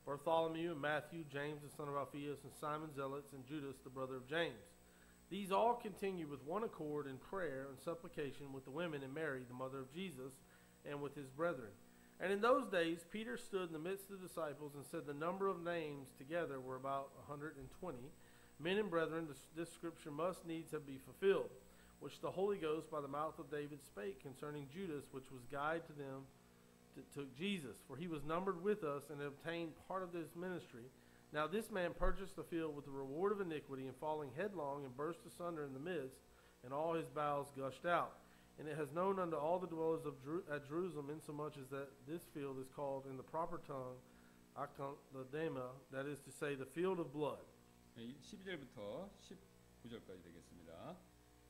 Bartholomew, and Matthew, James the son of Alphaeus, and Simon Zealots, and Judas the brother of James. These all continued with one accord in prayer and supplication with the women and Mary, the mother of Jesus, and with his brethren. And in those days Peter stood in the midst of the disciples and said, the number of names together were about 120. Men and brethren, this scripture must needs have been fulfilled, which the Holy Ghost by the mouth of David spake concerning Judas, which was guide to them that took Jesus. For he was numbered with us and obtained part of this ministry. Now this man purchased the field with the reward of iniquity, and falling headlong and burst asunder in the midst, and all his bowels gushed out. And it has known unto all the dwellers of at Jerusalem, insomuch as that this field is called in the proper tongue Akdama, that is to say, the field of blood. 12절부터 19절까지 되겠습니다.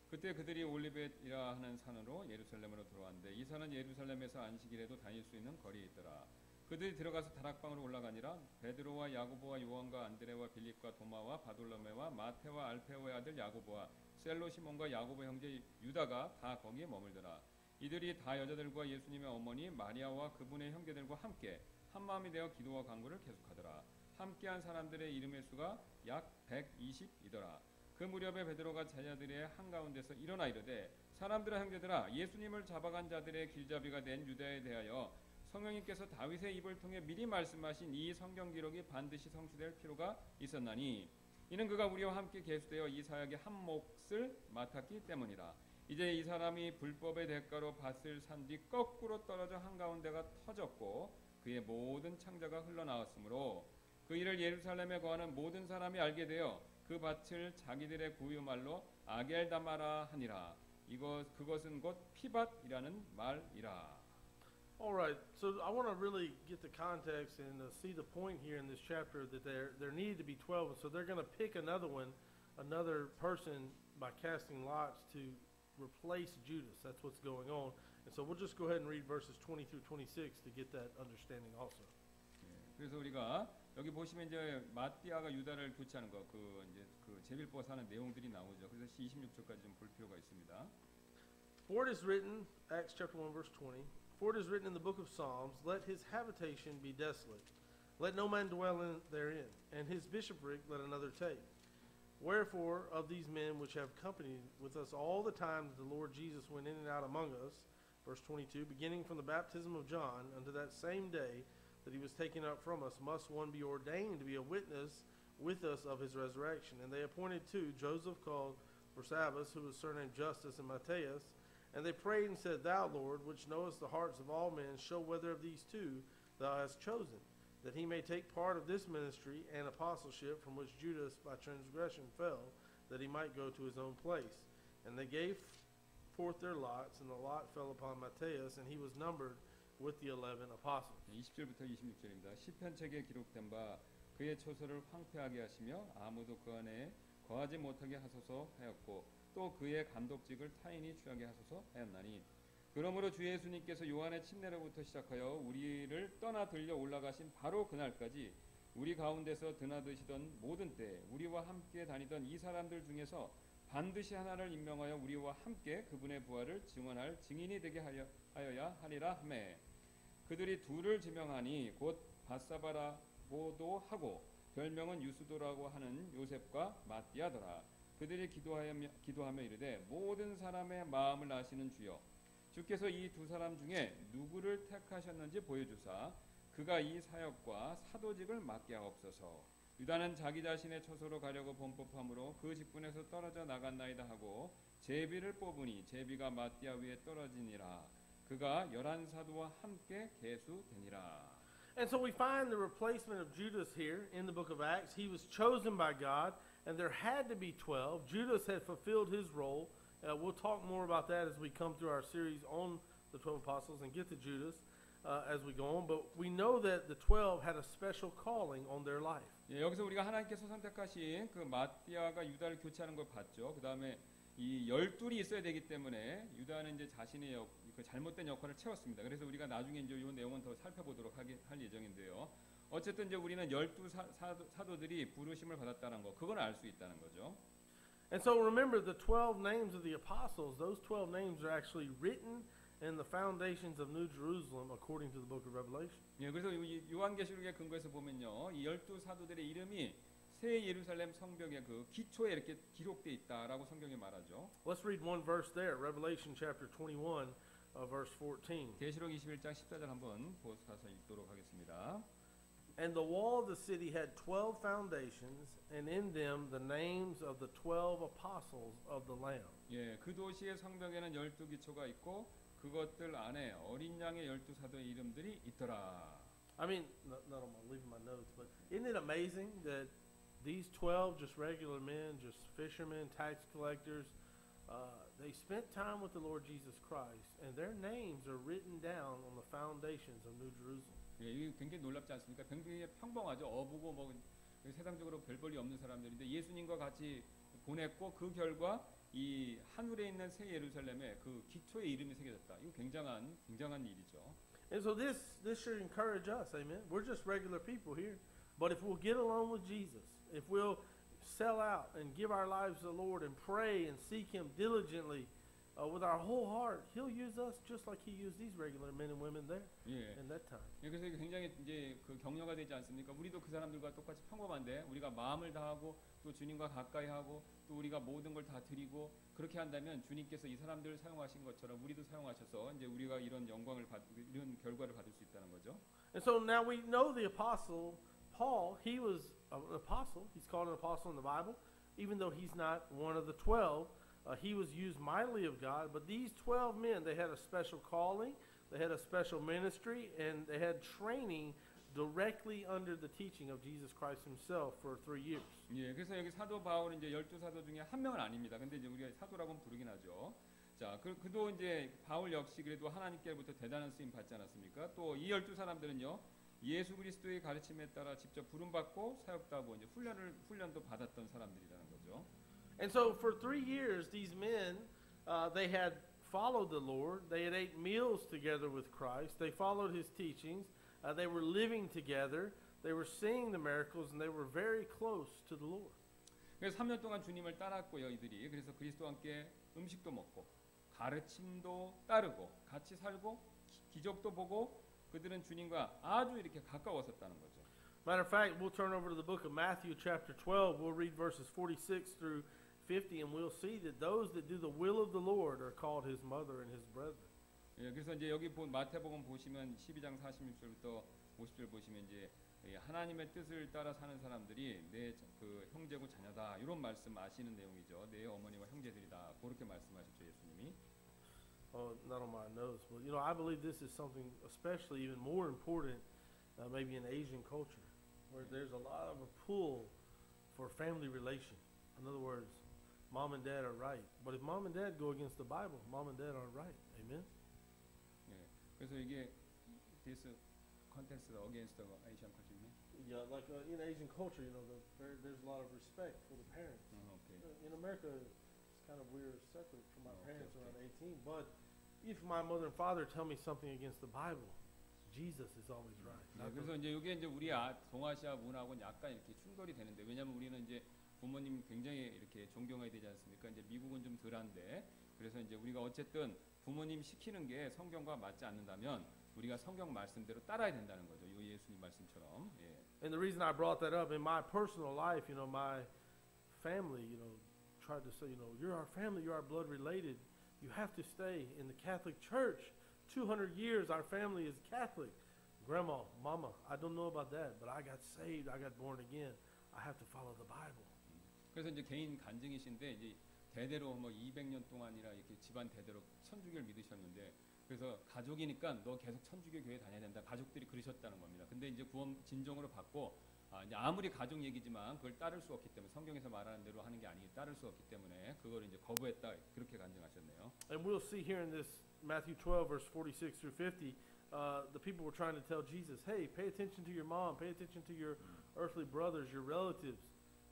그때 그들이 올리벳이라 하는 산으로 예루살렘으로 들어왔는데 이 산은 예루살렘에서 안식일에도 다닐 수 있는 거리에 있더라. 그들이 들어가서 다락방으로 올라가니라. 베드로와 야고보와 요한과 안드레와 빌립과 도마와 바돌로메와 마테와 알페오의 아들 야고보와 셀로 시몬과 야고보 형제 유다가 다 거기에 머물더라. 이들이 다 여자들과 예수님의 어머니 마리아와 그분의 형제들과 함께 한마음이 되어 기도와 간구를 계속하더라. 함께한 사람들의 이름의 수가 약 120이더라. 그 무렵에 베드로가 제자들의 한가운데서 일어나 이르되 사람들아 형제들아 예수님을 잡아간 자들의 길잡이가 된 유다에 대하여 성령님께서 다윗의 입을 통해 미리 말씀하신 이 성경 기록이 반드시 성취될 필요가 있었나니 이는 그가 우리와 함께 계수되어 이 사역의 한 몫을 맡았기 때문이라. 이제 이 사람이 불법의 대가로 밭을 산 뒤 거꾸로 떨어져 한가운데가 터졌고 그의 모든 창자가 흘러나왔으므로 그 일을 예루살렘에 거하는 모든 사람이 알게 되어 그 밭을 자기들의 고유말로 아겔다마라 하니라. 그것은 곧 피밭이라는 말이라. All right, so I want to really get the context and see the point here in this chapter that there needed to be 12, and so they're going to pick another person by casting lots to replace Judas. That's what's going on. And so we'll just go ahead and read verses 20 through 26 to get that understanding also. 그래서 우리가 여기 보시면 이제 마띠아가 유다를 교체하는 거, 이제 그 제빌보아서 하는 내용들이 나오죠. 그래서 26절까지 좀 볼 필요가 있습니다. For it is written, Acts chapter 1 verse 20, For it is written in the book of Psalms, Let his habitation be desolate, let no man dwell therein, and his bishopric let another take. Wherefore of these men which have companied with us all the time that the Lord Jesus went in and out among us, verse 22, beginning from the baptism of John unto that same day that he was taken up from us, must one be ordained to be a witness with us of his resurrection. And they appointed two, Joseph called Barsabbas, who was surnamed Justus, and Matthias. And they prayed and said, Thou, Lord, which knowest the hearts of all men, show whether of these two thou hast chosen, that he may take part of this ministry and apostleship from which Judas by transgression fell, that he might go to his own place. And they gave forth their lots, and the lot fell upon Matthias, and he was numbered with the 11 apostles. 20절부터 26절입니다. 시편책에 기록된 바 그의 처소를 황폐하게 하시며 아무도 그 안에 거하지 못하게 하소서 하였고 또 그의 감독직을 타인이 취하게 하소서 하였나니 그러므로 주 예수님께서 요한의 침례로부터 시작하여 우리를 떠나 들려 올라가신 바로 그날까지 우리 가운데서 드나드시던 모든 때 우리와 함께 다니던 이 사람들 중에서 반드시 하나를 임명하여 우리와 함께 그분의 부활을 증언할 증인이 되게 하여야 하리라 하매 그들이 둘을 지명하니 곧 바사바라고도 하고 별명은 유스도라고 하는 요셉과 마띠아더라. 그들이 기도하며 이르되 모든 사람의 마음을 아시는 주여 주께서 이 두 사람 중에 누구를 택하셨는지 보여주사 그가 이 사역과 사도직을 맡게 하옵소서. 유다는 자기 자신의 처소로 가려고 범법함으로 그 직분에서 떨어져 나갔나이다 하고 제비를 뽑으니 제비가 마띠아 위에 떨어지니라. 그가 11사도와 함께 계수되니라. And so we find the replacement of Judas here in the book of Acts. He was chosen by God, and there had to be 12. Judas had fulfilled his role. We'll talk more about that as we come through our series on the 12 apostles and get to Judas as we go on. But we know that the 12 had a special calling on their life. 예, 여기서 우리가 하나님께서 선택하신 그 마띠아가 유다를 교체하는 걸 봤죠. 그 다음에 이 12이 있어야 되기 때문에 유다는 이제 자신의 그 잘못된 역할을 채웠습니다. 그래서 우리가 나중에 이제 이 내용은 더 살펴보도록 할 예정인데요. 어쨌든 이제 우리는 12 사도들이 부르심을 받았다는 거, 그건 알 수 있다는 거죠. And so remember the 12 names of the apostles, those 12 names are actually written in the foundations of New Jerusalem according to the book of Revelation. 예, 그래서 요한계시록의 근거에서 보면요, 이 12 사도들의 이름이 새 예루살렘 성벽의 그 기초에 이렇게 기록돼 있다라고 성경이 말하죠. Let's read one verse there, Revelation chapter 21, verse 14. 계시록 21장 14절 한번 보셔서 읽도록 하겠습니다. And the wall of the city had 12 foundations, and in them the names of the 12 apostles of the Lamb. 예, 그 도시의 성벽에는 12기초가 있고 그것들 안에 어린 양의 12사도의 이름들이 있더라. I mean, not on my leaving my notes, but isn't it amazing that these 12 just regular men, just fishermen, tax collectors, they spent time with the Lord Jesus Christ, and their names are written down on the foundations of New Jerusalem. 예, 이게 굉장히 놀랍지 않습니까? 굉장히 평범하죠. 어부고 뭐 세상적으로 별 볼일 없는 사람들인데 예수님과 같이 보냈고 그 결과 이 하늘에 있는 새 예루살렘에 그 기초의 이름이 새겨졌다. 이거 굉장한 일이죠. And so this should encourage us, amen. We're just regular people here, but if we'll get along with Jesus, if we'll sell out and give our lives to the Lord and pray and seek Him diligently with our whole heart, He'll use us just like He used these regular men and women there 예. in that time. 예, 그래서 이게 굉장히 이제 그 격려가 되지 않습니까? 우리도 그 사람들과 똑같이 평범한데 우리가 마음을 다하고 또 주님과 가까이 하고 또 우리가 모든 걸 다 드리고 그렇게 한다면 주님께서 이 사람들을 사용하신 것처럼 우리도 사용하셔서 이제 우리가 이런 영광을 이런 결과를 받을 수 있다는 거죠. And so now we know the apostle Paul, he was an apostle. He's called an apostle in the Bible, even though he's not one of the 12. He was used mightily of God, but these 12 men, they had a special calling, they had a special ministry, and they had training directly under the teaching of Jesus Christ himself for 3 years. 예, 그래서 여기 사도 바울은 이제 12사도 중에 한 명은 아닙니다. 근데 이제 우리가 사도라고는 부르긴 하죠. 자, 그도 이제 바울 역시 그래도 하나님께로부터 대단한 쓰임 받지 않았습니까? 또 이 12사람들은요, 예수 그리스도의 가르침에 따라 직접 부름받고 사역도 하고 이제 훈련도 받았던 사람들이라는 거죠. And so for 3 years, these men, they had followed the Lord. They had ate meals together with Christ. They followed His teachings. They were living together. They were seeing the miracles and they were very close to the Lord. 그래서 3년 동안 주님을 따랐고요, 이들이. 그래서 그리스도와 함께 음식도 먹고 가르침도 따르고 같이 살고 기적도 보고 그들은 주님과 아주 이렇게 가까웠었다는 거죠. Matter of fact, we'll turn over to the book of Matthew chapter 12. We'll read verses 46 through 50 and we'll see that those that do the will of the Lord are called his mother and his brethren. 예, 그래서 이제 여기 마태복음 보시면 12장 46절부터 50절 보시면 이제 하나님의 뜻을 따라 사는 사람들이 내 그 형제고 자녀다 이런 말씀 아시는 내용이죠. 내 어머니와 형제들이다 그렇게 말씀하셨죠 예수님이. Not on my notes, but you know, I believe this is something especially even more important, maybe in Asian culture, where there's a lot of a pull for family relation. In other words, mom and dad are right, but if mom and dad go against the Bible, mom and dad aren't right. Amen. 예, 그래서 이게 this context against the Asian culture. Yeah, like in Asian culture, you know, there's a lot of respect for the parents. Okay. In America, it's kind of weird, separate from my Okay, parents okay. around 18. But if my mother and father tell me something against the Bible, Jesus is always right. 네, 그래서 이제 이게 이제 우리 동아시아 문화하고는 약간 이렇게 충돌이 되는데 왜냐하면 우리는 이제 부모님 굉장히 이렇게 존경해야 되지 않습니까? 이제 미국은 좀 덜한데 그래서 이제 우리가 어쨌든 부모님 시키는 게 성경과 맞지 않는다면 우리가 성경 말씀대로 따라야 된다는 거죠. 요 예수님 말씀처럼. 예. And the reason I brought that up in my personal life, you know, my family, you know, tried to say, you know, you're our family, you're our blood related. You have to stay in the Catholic Church. 200 years, our family is Catholic. Grandma, mama, I don't know about that, but I got saved, I got born again. I have to follow the Bible. 그래서 이제 개인 간증이신데 이제 대대로 뭐 200년 동안이나 이렇게 집안 대대로 천주교를 믿으셨는데 그래서 가족이니까 너 계속 천주교 교회 다녀야 된다. 가족들이 그러셨다는 겁니다. 근데 이제 구원 진정으로 받고 이제 아무리 가족 얘기지만 그걸 따를 수 없기 때문에 성경에서 말하는 대로 하는 게 아니기 따를 수 없기 때문에 그걸 이제 거부했다 그렇게 간증하셨네요. And we'll see here in this Matthew 12 verse 46 through 50, the people were trying to tell Jesus, hey, pay attention to your mom, pay attention to your earthly brothers, your relatives.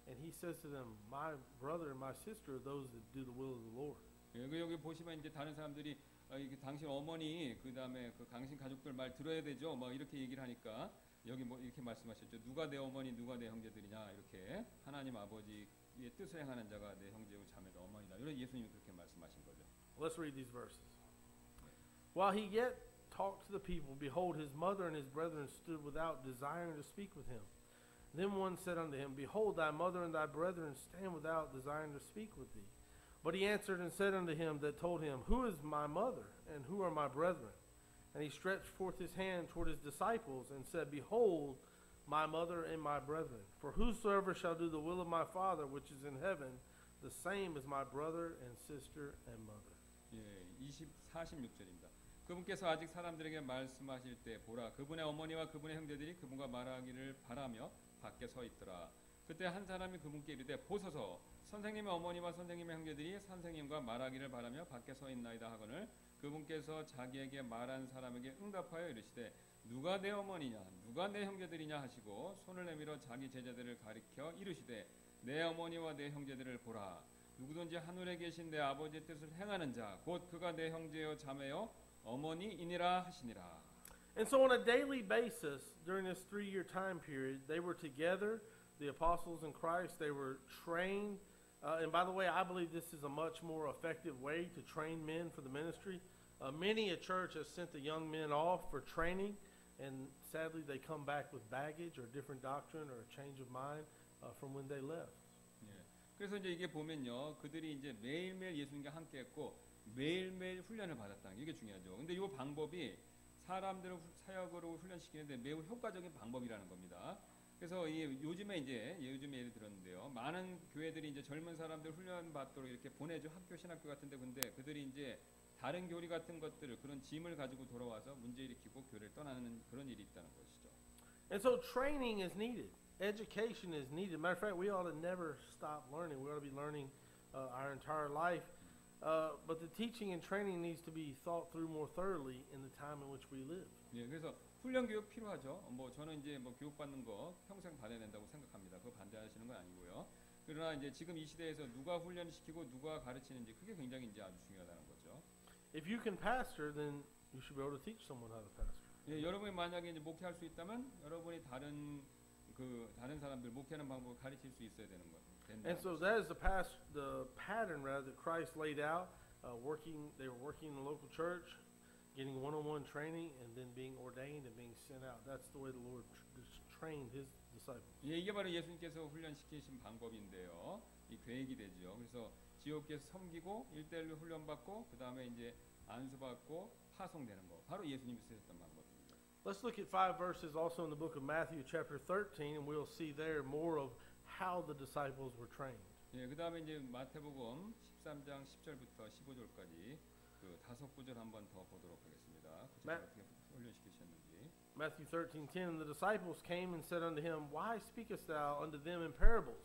And he says to them, my brother and my sister are those that do the will of the Lord. 예, 여기 보시면 이제 다른 사람들이 이게 당신 어머니 그다음에 그 당신 가족들 말 들어야 되죠. 뭐 이렇게 얘기를 하니까 여기 뭐 이렇게 말씀하셨죠. 누가 내 어머니 누가 내 형제들이냐 이렇게 하나님 아버지의 뜻을 행하는 자가 내 형제고 자매다 어머니다. 이런 예수님이 그렇게 말씀하신 거죠. Let's read these verses. While he yet talked to the people, behold, his mother and his brethren stood without, desiring to speak with him. Then one said unto him, behold, thy mother and thy brethren stand without, desiring to speak with thee. But he answered and said unto him that told him, who is my mother, and who are my brethren? And he stretched forth his hand toward his disciples, and said, behold, my mother and my brethren. For whosoever shall do the will of my Father which is in heaven, the same is my brother and sister and mother. 예, 46절입니다. 그분께서 아직 사람들에게 말씀하실 때 보라 그분의 어머니와 그분의 형제들이 그분과 말하기를 바라며 밖에 서 있더라. 그때 한 사람이 그분께 이르되 보소서 선생님의 어머니와 선생님의 형제들이 선생님과 말하기를 바라며 밖에 서 있나이다 하거늘 그분께서 자기에게 말한 사람에게 응답하여 이르시되 누가 내 어머니냐 누가 내 형제들이냐 하시고 손을 내밀어 자기 제자들을 가리켜 이르시되 내 어머니와 내 형제들을 보라 누구든지 하늘에 계신 내 아버지의 뜻을 행하는 자 곧 그가 내 형제요 자매요 어머니이니라 하시니라. And so on a daily basis, during this 3-year time period, they were together, the apostles in Christ, they were trained. And by the way, I believe this is a much more effective way to train men for the ministry. Many a church has sent the young men off for training, and sadly they come back with baggage or different doctrine or a change of mind from when they left. 예. 그래서 이제 이게 보면요, 그들이 이제 매일매일 예수님과 함께했고 매일매일 훈련을 받았다는 게 이게 중요하죠. 근데 이 방법이 사람들을 사역으로 훈련시키는데 매우 효과적인 방법이라는 겁니다. 그래서 요즘에 예를 들었는데요. 많은 교회들이 이제 젊은 사람들 훈련 받도록 이렇게 보내죠. 학교 신학교 같은데 근데 그들이 이제 다른 교리 같은 것들을 그런 짐을 가지고 돌아와서 문제 일으키고 교회를 떠나는 그런 일이 있다는 것이죠. And so training is needed. Education is needed. Matter of fact, we ought to never stop learning. We ought to be learning our entire life. But the teaching and training needs to be thought through more thoroughly in the time in which we live. 예, 그래서 훈련 교육 필요하죠. 뭐 저는 이제 뭐 교육 받는 거 평생 받아야 된다고 생각합니다. 그거 반대하시는 건 아니고요. 그러나 이제 지금 이 시대에서 누가 훈련시키고 누가 가르치는지 그게 굉장히 이제 아주 중요하다는 거죠. If you can pastor, then you should be able to teach someone how to pastor. 예, 여러분이 만약에 이제 목회할 수 있다면 여러분이 다른 그 다른 사람들 목회하는 방법을 가르칠 수 있어야 되는 거. And so that is the pattern rather that Christ laid out. They were working in the local church, getting one-on-one training, and then being ordained and being sent out. That's the way the Lord trained His disciples. 예, 이게 바로 예수님께서 훈련시키신 방법인데요. 이 계획이 되죠. 그래서 지옥에서 섬기고 1대1로 훈련받고 그 다음에 이제 안수받고 파송되는 거. 바로 예수님이 쓰셨던 방법입니다. Let's look at 5 verses also in the book of Matthew chapter 13, and we'll see there more of how the disciples were trained. 예, 그 다음에 이제 마태복음 13장 10절부터 15절까지 그 5구절 한번 더 보도록 하겠습니다. 구절 어떻게 훈련시키셨는지. Matthew 13:10, and the disciples came and said unto him, Why speakest thou unto them in parables?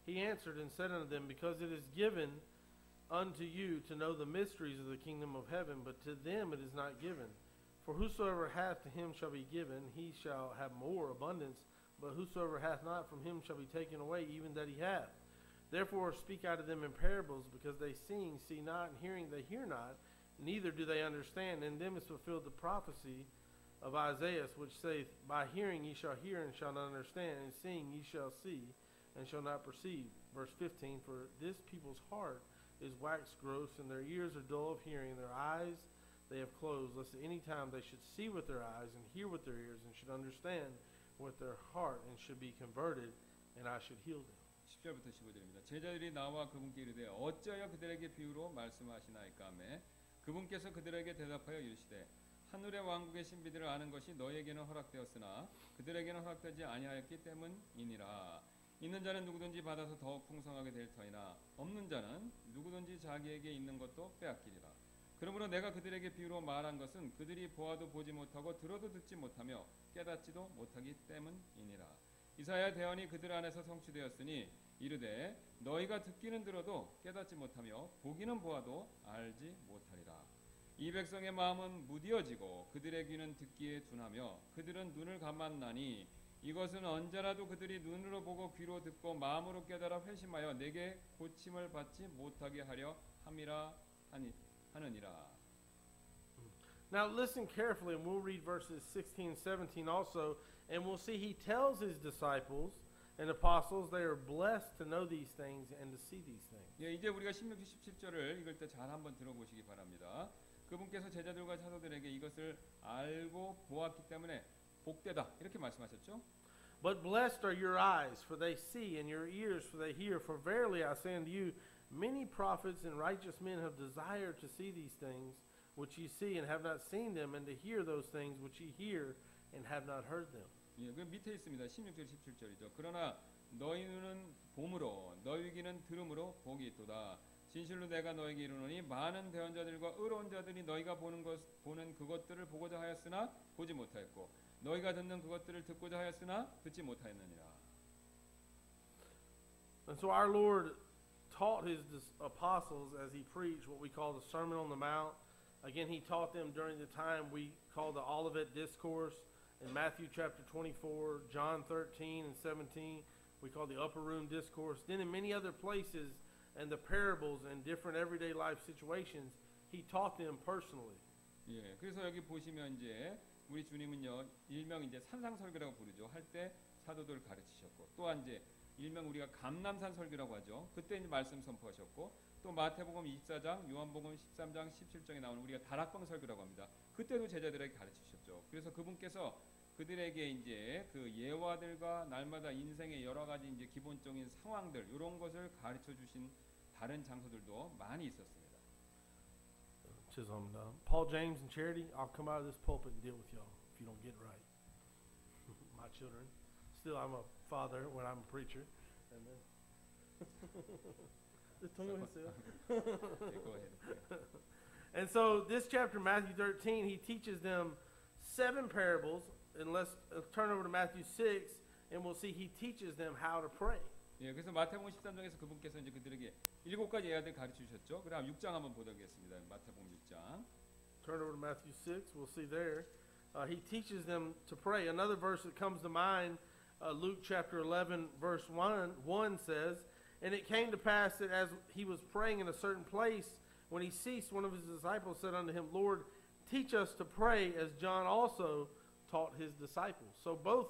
He answered and said unto them, Because it is given unto you to know the mysteries of the kingdom of heaven, but to them it is not given. For whosoever hath, to him shall be given, he shall have more abundance, but whosoever hath not, from him shall be taken away even that he hath. Therefore speak I to them in parables, because they seeing see not, and hearing they hear not, neither do they understand. In them is fulfilled the prophecy of Isaiah, which saith, By hearing ye shall hear and shall not understand, and seeing ye shall see and shall not perceive. Verse 15, For this people's heart is waxed gross, and their ears are dull of hearing, and their eyes they have closed, lest at any time they should see with their eyes, and hear with their ears, and should understand with their heart, and should be converted, and I should heal them. 10절부터 15절입니다. 제자들이 나와 그분께 이르되 어찌하여 그들에게 비유로 말씀하시나이까 하매 그분께서 그들에게 대답하여 이르시되 하늘의 왕국의 신비들을 아는 것이 너희에게는 허락되었으나 그들에게는 허락되지 아니하였기 때문이니라. 있는 자는 누구든지 받아서 더욱 풍성하게 될 터이나 없는 자는 누구든지 자기에게 있는 것도 빼앗기리라. 그러므로 내가 그들에게 비유로 말한 것은 그들이 보아도 보지 못하고 들어도 듣지 못하며 깨닫지도 못하기 때문이니라. 이사야 대언이 그들 안에서 성취되었으니 이르되 너희가 듣기는 들어도 깨닫지 못하며 보기는 보아도 알지 못하리라. 이 백성의 마음은 무디어지고 그들의 귀는 듣기에 둔하며 그들은 눈을 감았나니 이것은 언제라도 그들이 눈으로 보고 귀로 듣고 마음으로 깨달아 회심하여 내게 고침을 받지 못하게 하려 함이라 하느니라. Now listen carefully, and we'll read verses 16 and 17 also, and we'll see he tells his disciples and apostles they are blessed to know these things and to see these things. 예, 이제 우리가 16, 17절을 읽을 때 잘 한번 들어보시기 바랍니다. 그분께서 제자들과 사도들에게 이것을 알고 보았기 때문에 복되다 이렇게 말씀하셨죠. But blessed are your eyes, for they see, and your ears, for they hear. For verily I say unto you, many prophets and righteous men have desired to see these things which ye see and have not seen them, and to hear those things which ye hear and have not heard them. 예, 그 밑에 있습니다. 16절 17절이죠. 그러나 너희 눈은 봄으로 너희 귀는 들음으로 복이 있도다. 진실로 내가 너에게 이르노니 많은 대언자들과 의로운 자들이 너희가 보는 그것들을 보고자 하였으나 보지 못하였고 너희가 듣는 그것들을 듣고자 하였으나 듣지 못하였느니라. And so our Lord taught his apostles as he preached what we call the Sermon on the Mount. Again, he taught them during the time we call the Olivet Discourse in Matthew chapter 24, John 13 and 17. We call the Upper Room Discourse. Then in many other places and the parables and different everyday life situations, he taught them personally. 예, 그래서 여기 보시면 이제 우리 주님은요 일명 이제 산상설교라고 부르죠. 할 때 사도들 가르치셨고 또한 이제 일명 우리가 감람산 설교라고 하죠. 그때 이제 말씀 선포하셨고 또 마태복음 24장, 요한복음 13장, 17장에 나오는 우리가 다락방 설교라고 합니다. 그때도 제자들에게 가르치셨죠. 그래서 그분께서 그들에게 이제 그 예화들과 날마다 인생의 여러 가지 이제 기본적인 상황들 이런 것을 가르쳐 주신 다른 장소들도 많이 있었습니다. Paul, James, and Charity, I'll come out of this pulpit and deal with y'all if you don't get it right. My children. Still, I'm a father when I'm a preacher. And then Go ahead. And so this chapter, Matthew 13, he teaches them 7 parables. And let's turn over to Matthew 6, and we'll see he teaches them how to pray. 예, 그래서 마태복음 13장에서 그분께서 이제 그들에게 7가지 예화들 가르쳐 주셨죠. 그다음 6장 한번 보도록하겠습니다. 마태복음 6장. Turn over to Matthew 6. We'll see there. He teaches them to pray. Another verse that comes to mind, Luke chapter 11, verse 1 says, And it came to pass that as he was praying in a certain place, when he ceased, one of his disciples said unto him, Lord, teach us to pray as John also taught his disciples. So both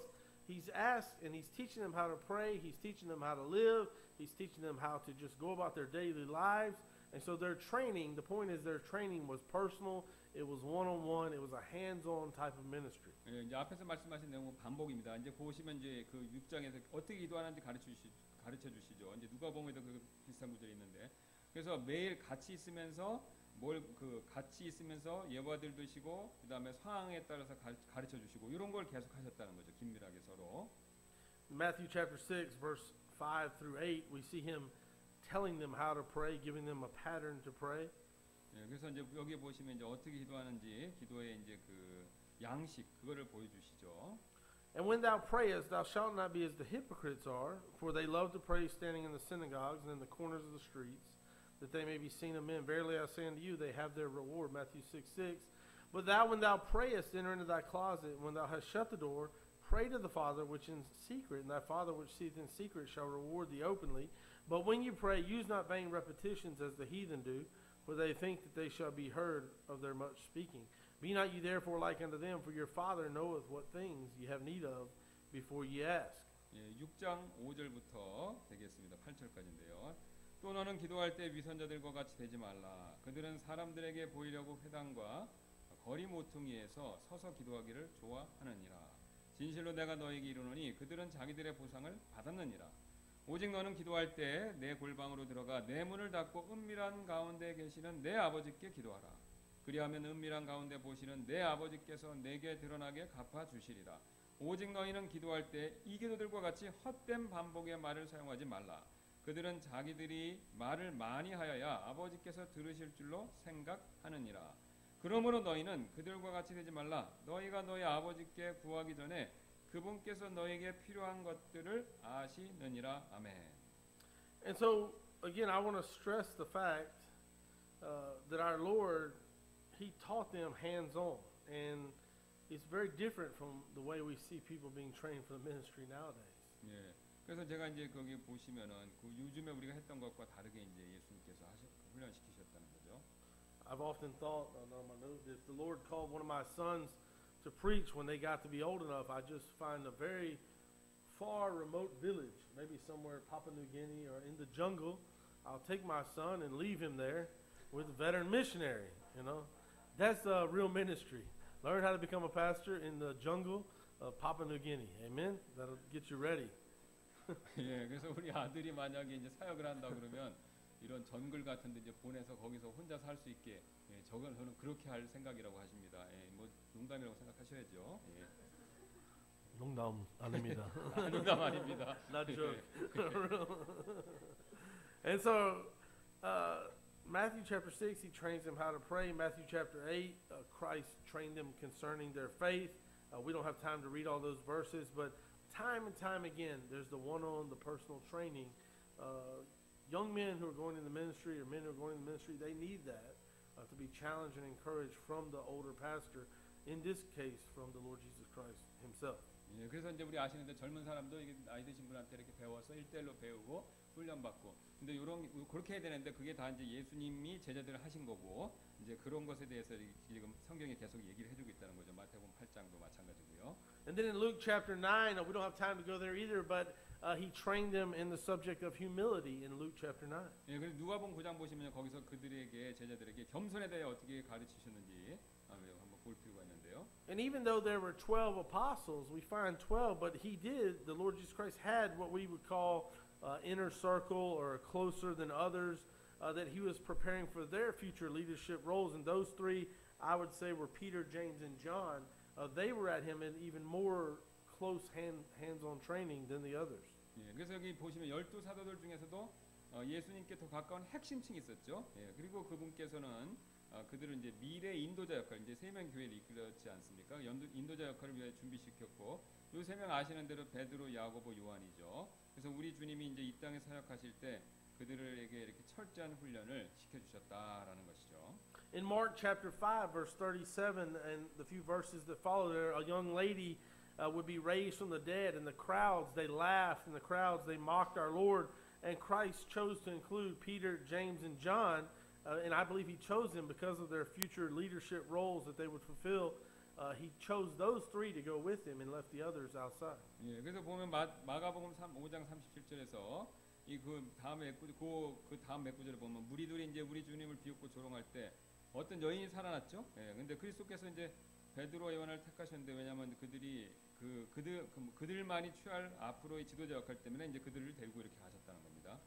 he's asked and he's teaching them how to pray. He's teaching them how to live. He's teaching them how to just go about their daily lives. And so their training, the point is their training was personal. It was one-on-one. It was a hands-on type of ministry. 예, 이제 앞에서 말씀하신 내용은 반복입니다. 이제 보시면 이제 그 6장에서 어떻게 기도하는지 가르쳐 주시죠. 이제 누가복음에도 그 비슷한 구절이 있는데, 그래서 매일 같이 있으면서 같이 있으면서 예화들 드시고 그다음에 상황에 따라서 가르쳐 주시고 이런 걸 계속 하셨다는 거죠. 긴밀하게 서로. Matthew chapter 6 verse 5 through 8 we see him telling them how to pray, giving them a pattern to pray. 예, 그래서 이제 여기 보시면 이제 어떻게 기도하는지 기도의 이제 그 양식 그거를 보여주시죠. And when thou prayest, thou shalt not be as the hypocrites are, for they love to pray standing in the synagogues and in the corners of the streets, that they may be seen of men. Verily I say unto you, they have their reward. Matthew 6:6. But thou, when thou prayest, enter into thy closet. When thou hast shut the door, pray to the Father which in secret, and thy Father which seeth in secret shall reward thee openly. But when you pray, use not vain repetitions as the heathen do, for they think that they shall be heard of their much speaking. Be not ye therefore like unto them, for your Father knoweth what things ye have need of before ye ask. 예, 6장 5절부터 되겠습니다. 8절까지인데요. 또 너는 기도할 때 위선자들과 같이 되지 말라. 그들은 사람들에게 보이려고 회당과 거리 모퉁이에서 서서 기도하기를 좋아하느니라. 진실로 내가 너에게 이르노니 그들은 자기들의 보상을 받았느니라. 오직 너는 기도할 때 내 골방으로 들어가 내 문을 닫고 은밀한 가운데 계시는 내 아버지께 기도하라. 그리하면 은밀한 가운데 보시는 내 아버지께서 내게 드러나게 갚아주시리라. 오직 너희는 기도할 때 이 기도들과 같이 헛된 반복의 말을 사용하지 말라. 그들은 자기들이 말을 많이 하여야 아버지께서 들으실 줄로 생각하느니라. 그러므로 너희는 그들과 같이 되지 말라. 너희가 너희 아버지께 구하기 전에 그분께서 너에게 필요한 것들을 아시느니라. 아멘. And so, again, I want to stress the fact that our Lord, He taught them hands-on. And it's very different from the way we see people being trained for the ministry nowadays. 예. 그래서 제가 이제 거기 보시면은 그 요즘에 우리가 했던 것과 다르게 이제 예수님께서 훈련시키셨다는 거죠. I've often thought on my notes, if the Lord called one of my sons to preach when they got to be old enough, I just find a very far remote village, maybe somewhere in Papua New Guinea or in the jungle. I'll take my son and leave him there with a veteran missionary, you know. That's a real ministry. Learn how to become a pastor in the jungle of Papua New Guinea. Amen? That'll get you ready. 예, 그래서 우리 아들이 만약에 이제 사역을 한다 그러면 이런 정글 같은 데 이제 보내서 거기서 혼자 살 수 있게 저는 그렇게 할 생각이라고 하십니다. 예, 뭐 농담이라고 생각하셔야죠. 예. 농담 아닙니다. 농담 아닙니다. Not joke. And so, Matthew chapter 6, he trains them how to pray. Matthew chapter 8, Christ trained them concerning their faith. We don't have time to read all those verses, but time and time again, there's the one-on, the personal training. Young men who are going into ministry or men who are going into ministry, they need that to be challenged and encouraged from the older pastor, in this case, from the Lord Jesus Christ himself. 예, 그래서 이제 우리 아시는데 젊은 사람도 이게 나이 드신 분한테 이렇게 배워서 1대1로 배우고 훈련받고 근데 그렇게 해야 되는데 그게 다 이제 예수님이 제자들을 하신 거고 이제 그런 것에 대해서 지금 성경이 계속 얘기를 해주고 있다는 거죠. 마태복음 8장도 마찬가지고요. And then in Luke chapter 9, we don't have time to go there either, but he trained them in the subject of humility in Luke chapter 9. 예, 그래서 누가복음 9장 보시면 거기서 그들에게 제자들에게 겸손에 대해 어떻게 가르치셨는지 한번 볼 필요가 있는데요. And even though there were 12 apostles, we find 12, but the Lord Jesus Christ had what we would call inner circle or closer than others, that he was preparing for their future leadership roles. And those three, I would say, were Peter, James, and John. They were at him in even more close hands-on training than the others. 예, 그래서 여기 보시면 12 사도들 중에서도 예수님께 더 가까운 핵심층이 있었죠. 예, 그리고 그분께서는 그들은 이제 미래 인도자 역할, 이제 세 명 교회를 이끌었지 않습니까? 인도자 역할을 위해 준비시켰고, 요 세 명 아시는 대로 베드로, 야고보, 요한이죠. 그래서 우리 주님이 이제 이 땅에 사역하실 때 그들에게 이렇게 철저한 훈련을 시켜주셨다라는 것이죠. In Mark chapter 5, verse 37, and the few verses that follow there, a young lady would be raised from the dead, and the crowds, they laughed, and the crowds, they mocked our Lord, and Christ chose to include Peter, James, and John, and I believe he chose them because of their future leadership roles that they would fulfill. he chose those three to go with him and left the others outside. 예, 그래서 보면 마가복음 5장 37절에서 이 그 다음 몇 구절에 보면 무리들이 이제 우리 주님을 비웃고 조롱할 때 어떤 여인이 살아났죠. 예, 근데 그리스도께서 이제 베드로 요한을 택하셨는데 왜냐하면 그들만이 취할 앞으로의 지도자 역할 때문에 이제 그들을 데리고 이렇게 가셨다는 겁니다.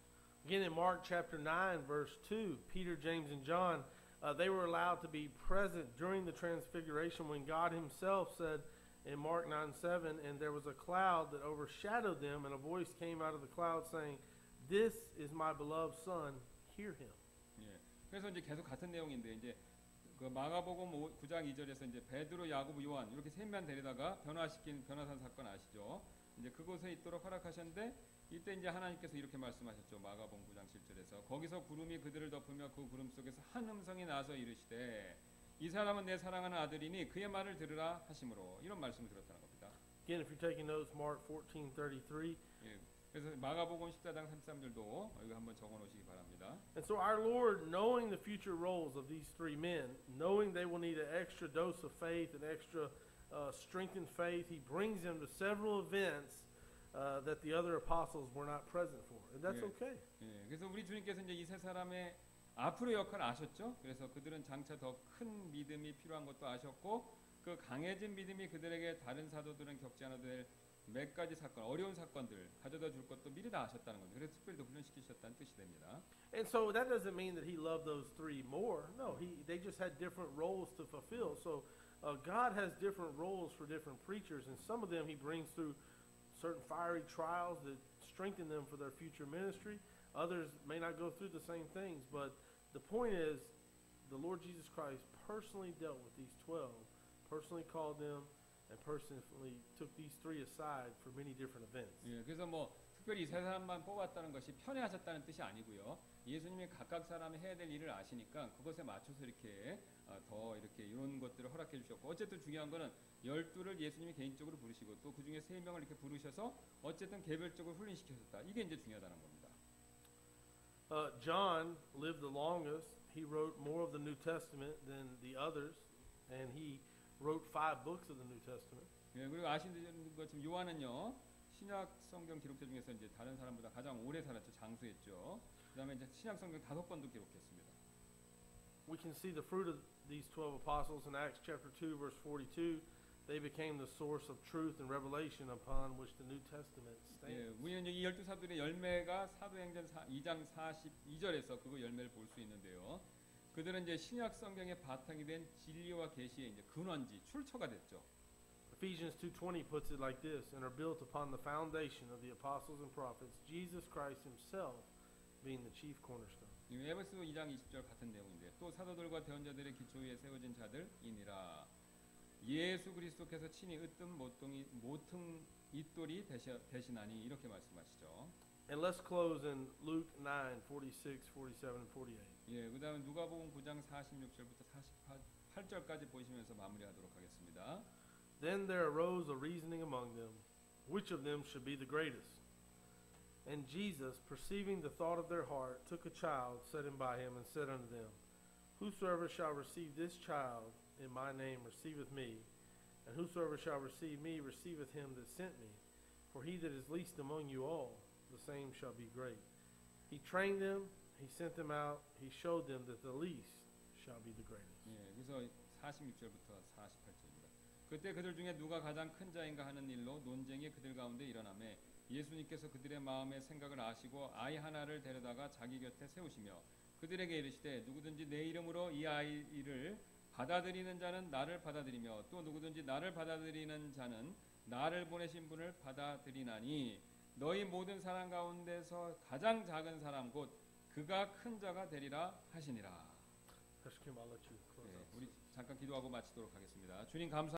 Again, in Mark chapter 9, verse 2, Peter, James, and John, they were allowed to be present during the transfiguration when God himself said in Mark 9:7, and there was a cloud that overshadowed them, and a voice came out of the cloud saying, "This is my beloved son, hear him." 예, 그래서 이제 계속 같은 내용인데 이제 그 마가복음 9장 2절에서 이제 베드로, 야고보, 요한 이렇게 세 명 데리다가 변화시킨 변화산 사건 아시죠? 이제 그곳에 있도록 허락하셨는데 이때 이제 하나님께서 이렇게 말씀하셨죠. 마가복음 9장 7절에서 거기서 구름이 그들을 덮으며 그 구름 속에서 한 음성이 나서 이르시되 이 사람은 내 사랑하는 아들이니 그의 말을 들으라 하심으로 이런 말씀을 들었다는 겁니다. Again, if you're taking notes, Mark 14:33. 예, 그래서 마가복음 14장 33절도 이거 한번 적어 놓으시기 바랍니다. And so our Lord, knowing the future roles of these three men, knowing they will need an extra dose of faith, an extra strengthened faith, he brings them to several events that the other apostles were not present for. And that's Yeah. okay. 예, 그래서 우리 주님께서 이제 이 세 사람의 앞으로 역할을 아셨죠. 그래서 그들은 장차 더 큰 믿음이 필요한 것도 아셨고 그 강해진 믿음이 그들에게 다른 사도들은 겪지 않아도 될 몇 가지 사건, 어려운 사건들 가져다 줄 것도 미리 다 아셨다는 거죠. 그래서 특별히 더 훈련시키셨다는 뜻이 됩니다. And so that doesn't mean that he loved those three more. No, they just had different roles to fulfill. So God has different roles for different preachers, and some of them he brings through certain fiery trials that strengthen them for their future ministry. Others may not go through the same things, but the point is the Lord Jesus Christ personally dealt with these 12, personally called them, and personally took these three aside for many different events. 예, 그래서 뭐 특별히 이 세 사람만 뽑았다는 것이 편애하셨다는 뜻이 아니고요. 예수님이 각각 사람이 해야 될 일을 아시니까 그것에 맞춰서 이렇게 더 이렇게 이런 것들을 허락해 주셨고 어쨌든 중요한 거는 12를 예수님이 개인적으로 부르시고 또 그 중에 3명을 이렇게 부르셔서 어쨌든 개별적으로 훈련시키셨다. 이게 이제 중요하다는 겁니다. John lived the longest. He wrote more of the New Testament than the others, and he wrote 5 books of the New Testament. 예, 그리고 아시는 것처럼 요한은요 신약 성경 기록자 중에서 이제 다른 사람보다 가장 오래 살았죠. 장수했죠. 그다음에 이제 신약 성경 5권도 기록했습니다. We can see the fruit of these 12 apostles in Acts chapter 2 verse 42. They became the source of truth and revelation upon which the New Testament 예, stands. 우리는 이 12사도의 열매가 사도행전 2장 42절에서 그 열매를 볼 수 있는데요. 그들은 이제 신약 성경의 바탕이 된 진리와 계시의 이제 근원지, 출처가 됐죠. Ephesians 2:20 puts it like this, and are built upon the foundation of the apostles and prophets, Jesus Christ himself being the chief cornerstone. 에베소 2장 20절 같은 내용인데 또 사도들과 대언자들의 기초 위에 세워진 자들이니라. 예수 그리스도께서 친히 으뜸 모퉁 잇돌이 되시나니 이렇게 말씀하시죠. And let's close in Luke 9:46, 47, and 48. 예, 그다음에 누가복음 9장 46절부터 48절까지 보시면서 마무리하도록 하겠습니다. Then there arose a reasoning among them, which of them should be the greatest. And Jesus, perceiving the thought of their heart, took a child, set him by him, and said unto them, Whosoever shall receive this child in my name receiveth me, and whosoever shall receive me receiveth him that sent me. For he that is least among you all, the same shall be great. He trained them, he sent them out, he showed them that the least shall be the greatest. 예, 그래서 46절부터 48절입니다. 그때 그들 중에 누가 가장 큰 자인가 하는 일로 논쟁이 그들 가운데 일어나매 예수님께서 그들의 마음의 생각을 아시고 아이 하나를 데려다가 자기 곁에 세우시며 그들에게 이르시되 누구든지 내 이름으로 이 아이를 받아들이는 자는 나를 받아들이며 또 누구든지 나를 받아들이는 자는 나를 보내신 분을 받아들이나니 너희 모든 사람 가운데서 가장 작은 사람 곧 그가 큰 자가 되리라 하시니라. Pastor Kim, I'll let you close 예, out. 우리 잠깐 기도하고 마치도록 하겠습니다. 주님 감사.